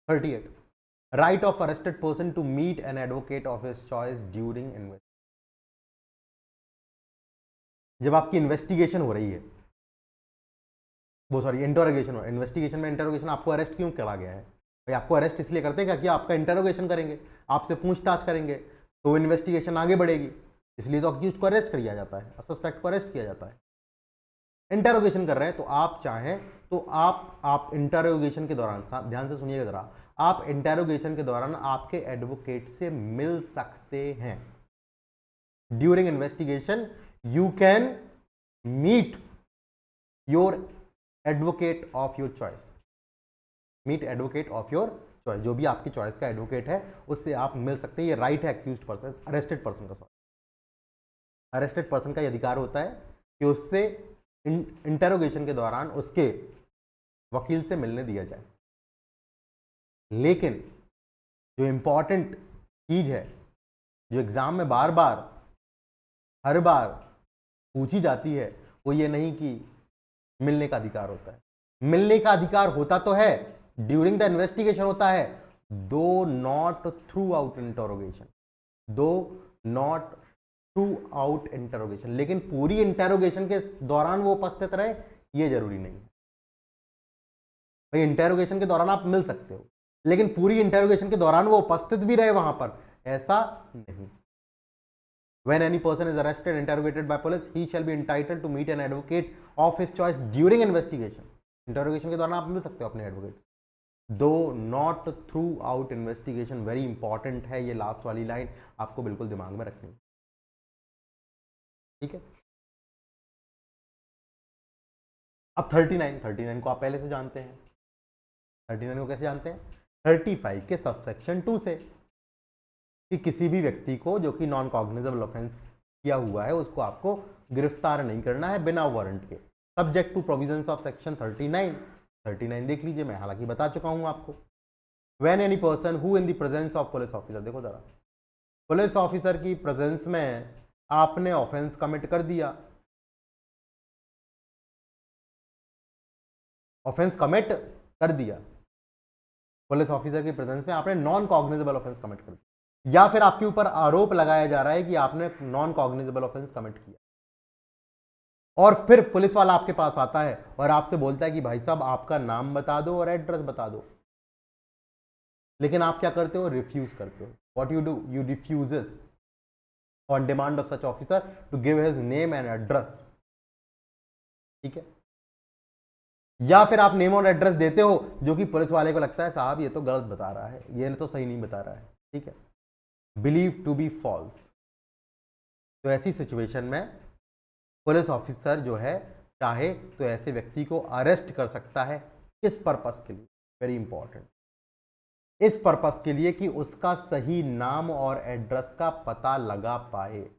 38, right of arrested person to meet an advocate of his choice during investigation. जब आपकी इन्वेस्टिगेशन हो रही है, वो सॉरी इंटरोगेशन हो, इन्वेस्टिगेशन में इंटरोगेशन, आपको अरेस्ट क्यों करा गया है भाई? आपको अरेस्ट इसलिए करते हैं कि आपका इंटरोगेशन करेंगे, आपसे पूछताछ करेंगे, तो इन्वेस्टिगेशन आगे बढ़ेगी, इसलिए तो अक्यूज को अरेस्ट किया जाता है, सस्पेक्ट को अरेस्ट किया जाता है। इंटरोगेशन कर रहे हैं तो आप चाहें तो आप इंटरोगेशन के दौरान, ध्यान से सुनिएगा जरा, आप इंटरोगेशन के दौरान आपके एडवोकेट से मिल सकते हैं। During investigation you can meet your advocate of your choice, meet advocate of your choice, जो भी आपकी चॉइस का एडवोकेट है उससे आप मिल सकते हैं। ये राइट है एक्यूज्ड पर्सन, अरेस्टेड पर्सन का, सॉरी अरेस्टेड पर्सन का ये अधिकार होता है कि उससे इंटरोगेशन के दौरान उसके वकील से मिलने दिया जाए। लेकिन जो इंपॉर्टेंट चीज है, जो एग्जाम में बार बार हर बार पूछी जाती है, वो ये नहीं कि मिलने का अधिकार होता है। मिलने का अधिकार होता तो है, ड्यूरिंग द इन्वेस्टिगेशन होता है, दो नॉट थ्रू आउट इंटरोगेशन, दो नॉट थ्रू आउट इंटरोगेशन, लेकिन पूरी इंटरोगेशन के दौरान वो उपस्थित रहे ये जरूरी नहीं है भाई। इंटरोगेशन के दौरान आप मिल सकते हो, लेकिन पूरी इंटरोगेशन के दौरान वो उपस्थित भी रहे वहां पर, ऐसा नहीं। When any person is arrested, interrogated by police, he shall be entitled to meet an advocate of his choice during investigation. Interrogation के दौरान आप मिल सकते हो अपने एडवोकेट, दो not through out investigation. Very important है ये लास्ट वाली लाइन, आपको बिल्कुल दिमाग में रखनी है, ठीक है। अब 39 को आप पहले से जानते हैं। 39 को कैसे जानते हैं? 35 के सबसेक्शन 2 से, कि किसी भी व्यक्ति को जो कि नॉन कॉग्निजेबल ऑफेंस किया हुआ है उसको आपको गिरफ्तार नहीं करना है बिना वारंट के, subject to provisions of section 39 देख लीजिए, मैं हालांकि बता चुका हूं आपको। When any person who in the presence of police officer, देखो जरा, पुलिस ऑफिसर की प्रेजेंस में आपने ऑफेंस कमिट कर दिया, ऑफेंस कमिट कर दिया, पुलिस ऑफिसर की प्रेजेंस में आपने नॉन कॉग्निजेबल ऑफेंस कमिट कर दिया, या फिर आपके ऊपर आरोप लगाया जा रहा है कि आपने नॉन कॉग्निजेबल ऑफेंस कमिट किया, और फिर पुलिस वाला आपके पास आता है और आपसे बोलता है कि भाई साहब आपका नाम बता दो और एड्रेस बता दो, लेकिन आप क्या करते हो? रिफ्यूज करते हो। What you do? You refuses on demand of such officer to give his name and address, ठीक है। या फिर आप नेम और एड्रेस देते हो जो कि पुलिस वाले को लगता है साहब ये तो गलत बता रहा है, ये तो सही नहीं बता रहा है, ठीक है, बिलीव टू बी फॉल्स। तो ऐसी सिचुएशन में पुलिस ऑफिसर जो है चाहे तो ऐसे व्यक्ति को अरेस्ट कर सकता है, किस पर्पस के लिए? वेरी इंपॉर्टेंट, इस पर्पस के लिए कि उसका सही नाम और एड्रेस का पता लगा पाए,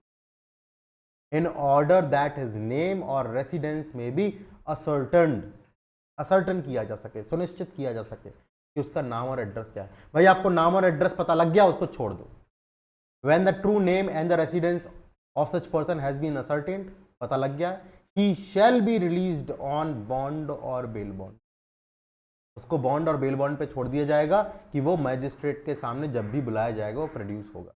in order that his name और रेसिडेंस में बी असर्टन किया जा सके, सुनिश्चित किया जा सके कि उसका नाम और एड्रेस क्या है। भाई आपको नाम और एड्रेस पता लग गया, उसको छोड़ दो। When the true name and the residence of such person has been ascertained, पता लग गया, he shall be released on bond or bail bond, उसको बॉन्ड और बेल बॉन्ड पे छोड़ दिया जाएगा कि वो मैजिस्ट्रेट के सामने जब भी बुलाया जाएगा वो प्रोड्यूस होगा,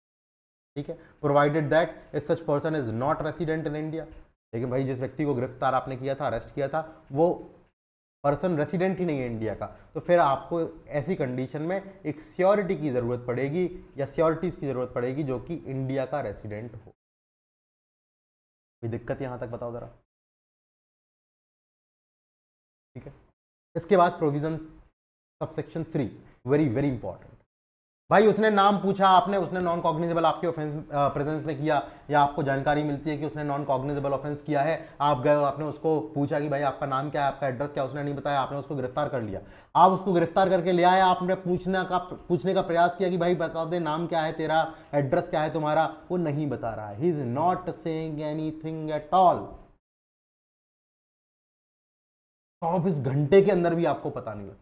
ठीक है, provided that if such person is not resident in India. लेकिन भाई जिस व्यक्ति को गिरफ्तार आपने किया था, अरेस्ट किया था, वो पर्सन रेसिडेंट ही नहीं है इंडिया का, तो फिर आपको ऐसी कंडीशन में एक सियोरिटी की जरूरत पड़ेगी या सियोरिटीज की जरूरत पड़ेगी जो कि इंडिया का रेसिडेंट हो। कोई दिक्कत यहां तक बताओ जरा, ठीक है। इसके बाद provision subsection 3, very very important, भाई उसने नाम पूछा आपने, उसने नॉन कॉग्निजेबल आपके ऑफेंस प्रेजेंस में किया, या आपको जानकारी मिलती है कि उसने नॉन कॉग्निजेबल ऑफेंस किया है, आप गए हो, आपने उसको पूछा कि भाई आपका नाम क्या है, आपका एड्रेस क्या है, उसने नहीं बताया, आपने उसको गिरफ्तार कर लिया। आप उसको गिरफ्तार करके ले आए, आपने पूछने का प्रयास किया कि भाई बता दे नाम क्या है तेरा, एड्रेस क्या है तुम्हारा, वो नहीं बता रहा है, he is not saying anything at all. 24 घंटे के अंदर भी आपको पता नहीं लगता।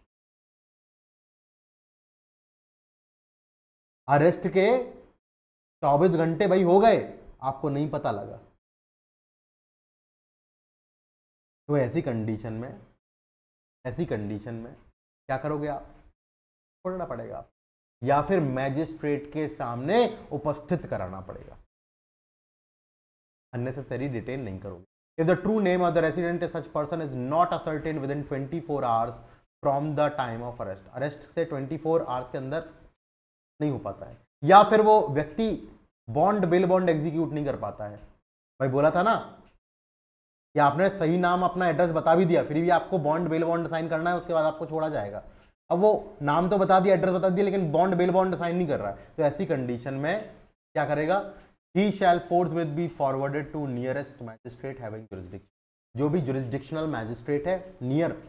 अरेस्ट के 24 घंटे भाई हो गए, आपको नहीं पता लगा। तो ऐसी कंडीशन में क्या करोगे आप? छोड़ना पड़ेगा आप, या फिर मैजिस्ट्रेट के सामने उपस्थित कराना पड़ेगा, अननेसेसरी डिटेन नहीं करोगे। If the true name of the resident such person is not ascertain with in 24 hours from the time of arrest, arrest से 24 आवर्स के अंदर नहीं हो पाता है, या फिर वो व्यक्ति बेल बॉन्ड एग्जीक्यूट नहीं कर पाता है। भाई बोला था ना कि आपने सही नाम अपना एड्रेस बता भी दिया, फिर भी आपको बेल बॉन्ड साइन करना है, उसके बाद आपको छोड़ा जाएगा। अब वो नाम तो बता दिया, एड्रेस बता दिया, लेकिन बेल बॉन्ड साइन नहीं कर रहा है, तो ऐसी कंडीशन में क्या करेगा? He shall forthwith be forwarded to nearest magistrate having jurisdiction, जो भी जुरिसडिक्शनल मैजिस्ट्रेट है, नियर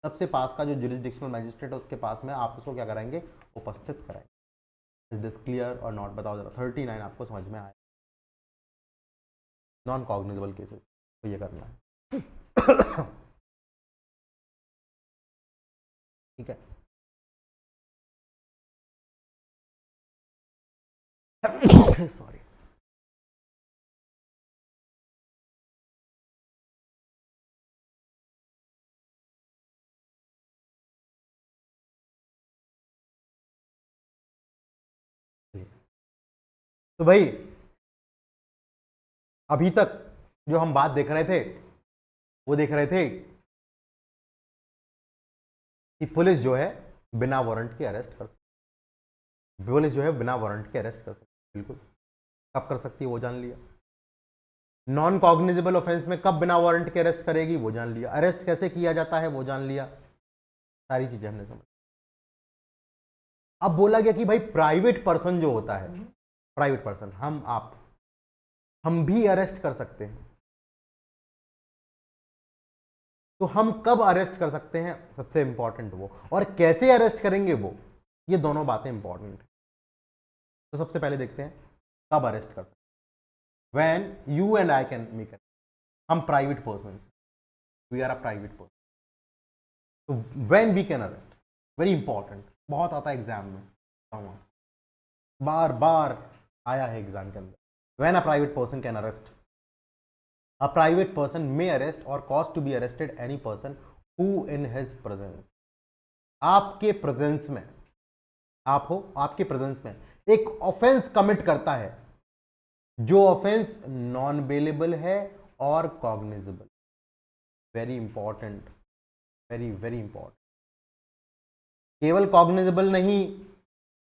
सबसे पास का जो जुरिसडिक्शनल मैजिस्ट्रेट है उसके पास में आप उसको क्या कराएंगे? उपस्थित कराएंगे। इज दिस क्लियर और नॉट? बताओ जरा, 39 आपको समझ में आया? नॉन कॉग्निजेबल केसेस तो ये करना है। ठीक है। सॉरी। तो भाई अभी तक जो हम बात देख रहे थे वो देख रहे थे कि पुलिस जो है बिना वारंट के अरेस्ट कर सकती, पुलिस जो है बिना वारंट के अरेस्ट कर सकती, बिल्कुल। कब कर सकती है वो जान लिया। नॉन कॉग्निजेबल ऑफेंस में कब बिना वारंट के अरेस्ट करेगी वो जान लिया। अरेस्ट कैसे किया जाता है वो जान लिया। सारी चीजें हमने समझ। अब बोला गया कि भाई प्राइवेट पर्सन जो होता है, प्राइवेट पर्सन, हम भी अरेस्ट कर सकते हैं। तो हम कब अरेस्ट कर सकते हैं, सबसे इंपॉर्टेंट वो, और कैसे अरेस्ट करेंगे वो, ये दोनों बातें इंपॉर्टेंट है। तो सबसे पहले देखते हैं कब अरेस्ट कर सकते हैं। When you and I can make it, हम private person, we are a private person, तो when we can arrest, very important, बहुत आता है एग्जाम में, बार बार आया है एग्जाम के अंदर। When a private person can arrest, a private person may arrest or cause to be arrested any person who in his presence, आपके प्रेजेंस में, आप हो, आपके प्रेजेंस में एक ऑफेंस कमिट करता है, जो ऑफेंस नॉन बेलेबल है और cognizable. Very important, very very important. केवल कॉग्निजेबल नहीं,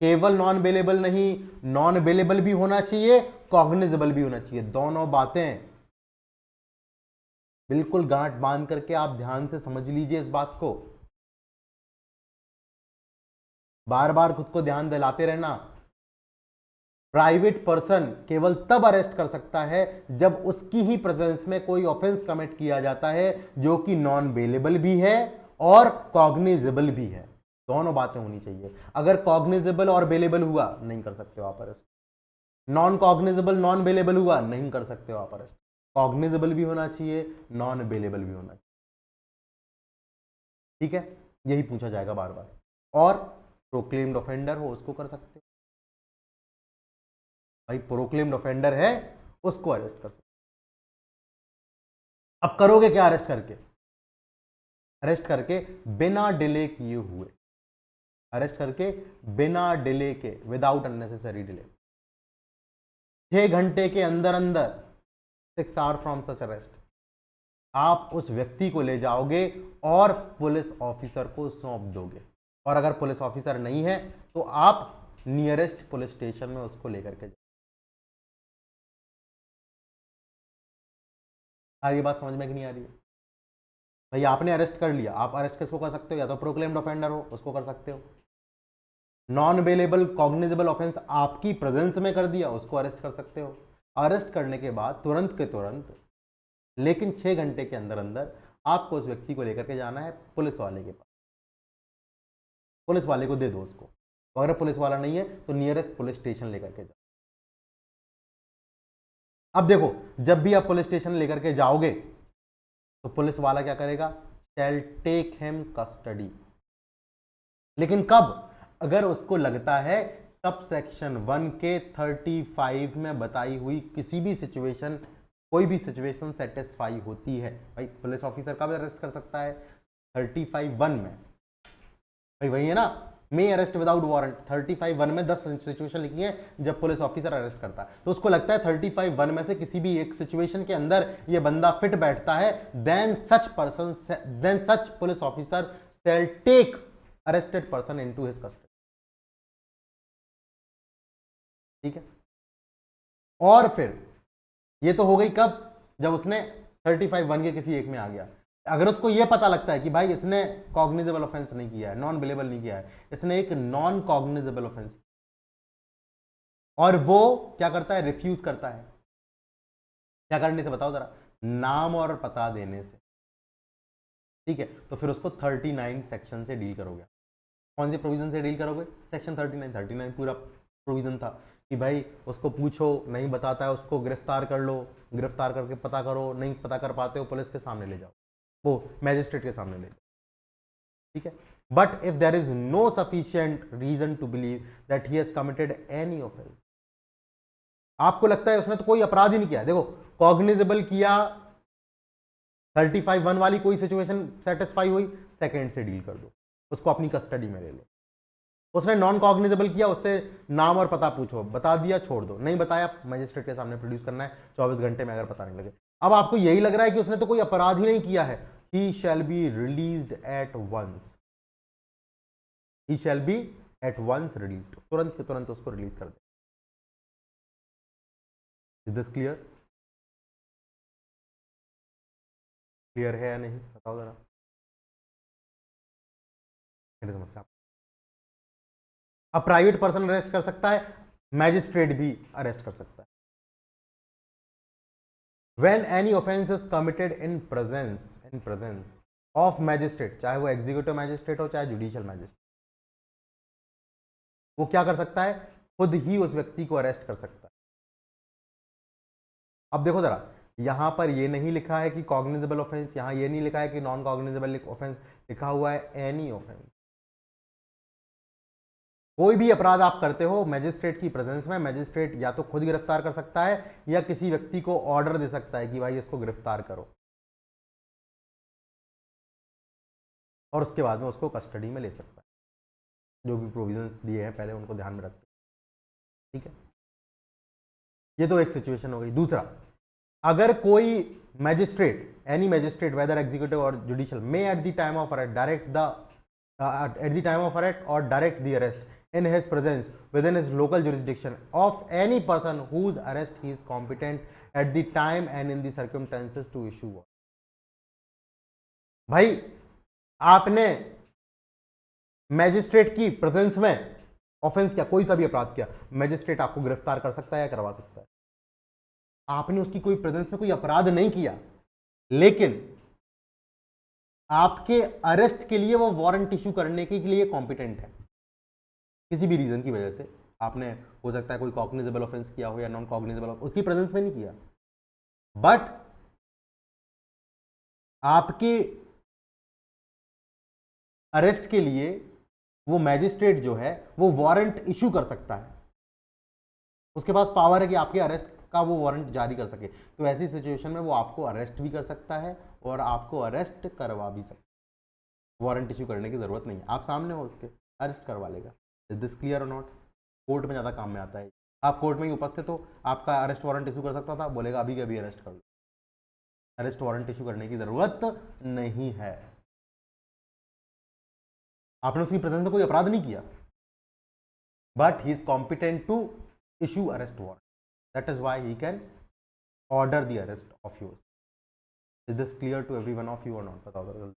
केवल नॉन बेलेबल नहीं, नॉन बेलेबल भी होना चाहिए, कॉग्निजेबल भी होना चाहिए। दोनों बातें बिल्कुल गांठ बांध करके आप ध्यान से समझ लीजिए इस बात को, बार बार खुद को ध्यान दिलाते रहना। प्राइवेट पर्सन केवल तब अरेस्ट कर सकता है जब उसकी ही प्रेजेंस में कोई ऑफेंस कमिट किया जाता है जो कि नॉन बेलेबल भी है और कॉग्निजेबल भी है। दोनों बातें होनी चाहिए। अगर कॉग्निजेबल और बेलेबल हुआ, नहीं कर सकते हो आप arrest. Non cognizable non bailable हुआ, नहीं कर सकते हो आप अरेस्ट। कॉग्निजेबल भी होना चाहिए, नॉन बेलेबल भी होना चाहिए। ठीक है, यही पूछा जाएगा बार बार। और प्रोक्लेम्ड ऑफेंडर हो उसको कर सकते हो, भाई प्रोक्लेम्ड ऑफेंडर है उसको अरेस्ट कर सकते। अब करोगे क्या अरेस्ट करके? अरेस्ट करके बिना डिले किए हुए, अरेस्ट करके बिना डिले के, विदाउट अननेसेसरी डिले, 6 घंटे के अंदर अंदर, 6 आवर फ्रॉम सच अरेस्ट, आप उस व्यक्ति को ले जाओगे और पुलिस ऑफिसर को सौंप दोगे। और अगर पुलिस ऑफिसर नहीं है तो आप नियरेस्ट पुलिस स्टेशन में उसको लेकर के जाओ। ये बात समझ में कि नहीं आ रही है? भाई आपने अरेस्ट कर लिया, आप अरेस्ट किसको कर सकते हो? या तो प्रोक्लेम्ड ऑफेंडर हो उसको कर सकते हो, नॉन अवेलेबल कॉग्निजेबल ऑफेंस आपकी प्रेजेंस में कर दिया, उसको अरेस्ट कर सकते हो। अरेस्ट करने के बाद तुरंत के तुरंत, लेकिन 6 घंटे के अंदर अंदर आपको उस व्यक्ति को लेकर के जाना है पुलिस वाले के पास। पुलिस वाले को दे दो उसको, अगर पुलिस वाला नहीं है तो नियरेस्ट पुलिस स्टेशन लेकर के जाओ। अब देखो, जब भी आप पुलिस स्टेशन लेकर के जाओगे तो पुलिस वाला क्या करेगा, शैल टेक हिम कस्टडी। लेकिन कब, अगर उसको लगता है सब सेक्शन 1 के 35 में बताई हुई किसी भी सिचुएशन, कोई भी सिचुएशन सेटिस्फाई होती है। भाई पुलिस ऑफिसर कब अरेस्ट कर सकता है, 35(1) में। भाई वही है ना, मे अरेस्ट विदाउट वारंट। 35(1) में 10 सिचुएशन लिखी है जब पुलिस ऑफिसर अरेस्ट करता है, तो उसको लगता है 35(1) में से किसी भी एक सिचुएशन के अंदर ये बंदा फिट बैठता है, then such police officer shall take arrested person into his custody. ठीक है, और फिर ये तो हो गई कब, जब उसने 35(1) के किसी एक में आ गया। अगर उसको यह पता लगता है कि भाई इसने कॉग्निजेबल ऑफेंस नहीं किया है, नॉन अवेलेबल नहीं किया है, इसने एक नॉन कॉग्निजेबल ऑफेंस, और वो क्या करता है, रिफ्यूज करता है। क्या करने से बताओ जरा, नाम और पता देने से। ठीक है, तो फिर उसको 39 सेक्शन से डील करोगे। कौन से प्रोविजन से डील करोगे, सेक्शन 39 पूरा प्रोविजन था कि भाई उसको पूछो, नहीं बताता है उसको गिरफ्तार कर लो, गिरफ्तार करके पता करो, नहीं पता कर पाते हो पुलिस के सामने ले जाओ, वो मैजिस्ट्रेट के सामने ले जाओ। ठीक है, but if there is no sufficient reason to believe that he has committed any offence, आपको लगता है उसने तो कोई अपराध ही नहीं किया, देखो कॉग्निजेबल किया, 35(1) वाली कोई सिचुएशन सेटिस्फाई हुई, सेकेंड से डील कर दो, उसको अपनी कस्टडी में ले लो। उसने नॉन कॉग्निजेबल किया, उससे नाम और पता पूछो, बता दिया छोड़ दो, नहीं बताया मजिस्ट्रेट के सामने प्रोड्यूस करना है 24 घंटे में, अगर पता नहीं लगे। अब आपको यही लग रहा है कि उसने तो कोई अपराध ही नहीं किया है, he shall be released at once, he shall be at once released, तुरंत के तुरंत उसको रिलीज कर दे। इज दिस क्लियर, क्लियर है या नहीं, बताओ जरा मेरी समस्या। अब प्राइवेट पर्सन अरेस्ट कर सकता है, मैजिस्ट्रेट भी अरेस्ट कर सकता है। When any offense is committed in presence of magistrate, चाहे वो एग्जीक्यूटिव मैजिस्ट्रेट हो चाहे जुडिशियल मैजिस्ट्रेट, वो क्या कर सकता है, खुद ही उस व्यक्ति को अरेस्ट कर सकता है। अब देखो जरा, यहां पर ये नहीं लिखा है कि कॉग्निजेबल ऑफेंस, यहां ये नहीं लिखा है कि नॉन कॉग्निजेबल ऑफेंस, लिखा हुआ है एनी ऑफेंस। कोई भी अपराध आप करते हो मैजिस्ट्रेट की प्रेजेंस में, मैजिस्ट्रेट या तो खुद गिरफ्तार कर सकता है या किसी व्यक्ति को ऑर्डर दे सकता है कि भाई इसको गिरफ्तार करो, और उसके बाद में उसको कस्टडी में ले सकता है। जो भी प्रोविजंस दिए हैं पहले उनको ध्यान में रखते। ठीक है, ये तो एक सिचुएशन हो गई। दूसरा, अगर कोई magistrate, any magistrate whether executive or judicial, may at the time of arrest direct the arrest in his presence within his local jurisdiction of any person whose arrest he is competent at the time and in the circumstances to issue warrant। भाई आपने मैजिस्ट्रेट की प्रेजेंस में ऑफेंस किया, कोई सा भी अपराध किया, मैजिस्ट्रेट आपको गिरफ्तार कर सकता है या करवा सकता है। आपने उसकी कोई प्रेजेंस में कोई अपराध नहीं किया, लेकिन आपके अरेस्ट के लिए वो वारंट इशू करने के लिए कॉम्पिटेंट है। किसी भी रीजन की वजह से आपने, हो सकता है कोई कॉग्निजेबल ऑफेंस किया हो या नॉन कॉग्निजेबल, उसकी प्रेजेंस में नहीं किया, बट आपके अरेस्ट के लिए वो मैजिस्ट्रेट जो है वो वारंट इशू कर सकता है, उसके पास पावर है कि आपके अरेस्ट का वो वारंट जारी कर सके। तो ऐसी सिचुएशन में वो आपको अरेस्ट भी कर सकता है और आपको अरेस्ट करवा भी सकता है। वारंट इशू करने की जरूरत नहीं है, आप सामने हो उसके, अरेस्ट करवा लेगा। इज दिस क्लियर और नॉट। कोर्ट में ज़्यादा काम में आता है, आप कोर्ट में ही उपस्थित हो, आपका अरेस्ट वारंट इशू कर सकता था, बोलेगा अभी के अभी अरेस्ट कर लो, अरेस्ट वारंट इशू करने की जरूरत नहीं है। आपने उसकी प्रेजेंस में कोई अपराध नहीं किया, but he is competent to issue arrest warrant, that is why he can order the arrest of yours. Is this clear to every one of you or not, बताओ जल्दी,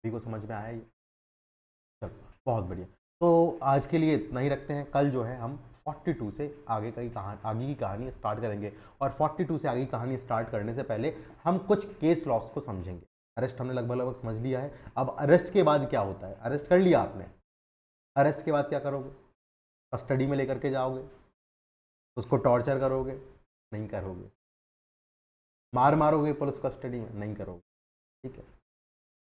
को समझ में आया ये? बहुत बढ़िया। तो आज के लिए इतना ही रखते हैं। कल जो है हम 42 से आगे की कहानी स्टार्ट करेंगे, और 42 से आगे की कहानी स्टार्ट करने से पहले हम कुछ केस लॉस को समझेंगे। अरेस्ट हमने लगभग समझ लिया है। अब अरेस्ट के बाद क्या होता है, अरेस्ट कर लिया आपने, अरेस्ट के बाद क्या करोगे? कस्टडी में लेकर के जाओगे, उसको टॉर्चर करोगे? नहीं करोगे। मार मारोगे पुलिस कस्टडी में? नहीं करोगे। ठीक है,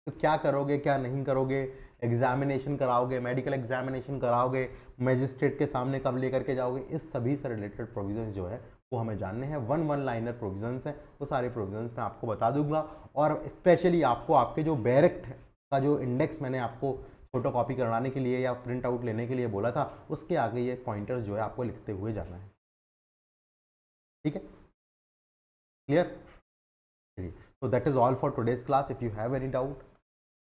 तो क्या करोगे, क्या नहीं करोगे? एग्जामिनेशन कराओगे, मेडिकल एग्जामिनेशन कराओगे, मजिस्ट्रेट के सामने कब लेकर के जाओगे? इस सभी से रिलेटेड प्रोविजंस जो है वो हमें जानने हैं। वन लाइनर प्रोविजंस हैं, वो सारे प्रोविजंस मैं आपको बता दूंगा। और स्पेशली आपको आपके जो बैरेक्ट का जो इंडेक्स मैंने आपको फोटो कॉपी कराने के लिए या प्रिंट आउट लेने के लिए बोला था, उसके आगे ये पॉइंटर्स जो है आपको लिखते हुए जाना है। ठीक है, clear? So that is all for today's class. If you have any doubt,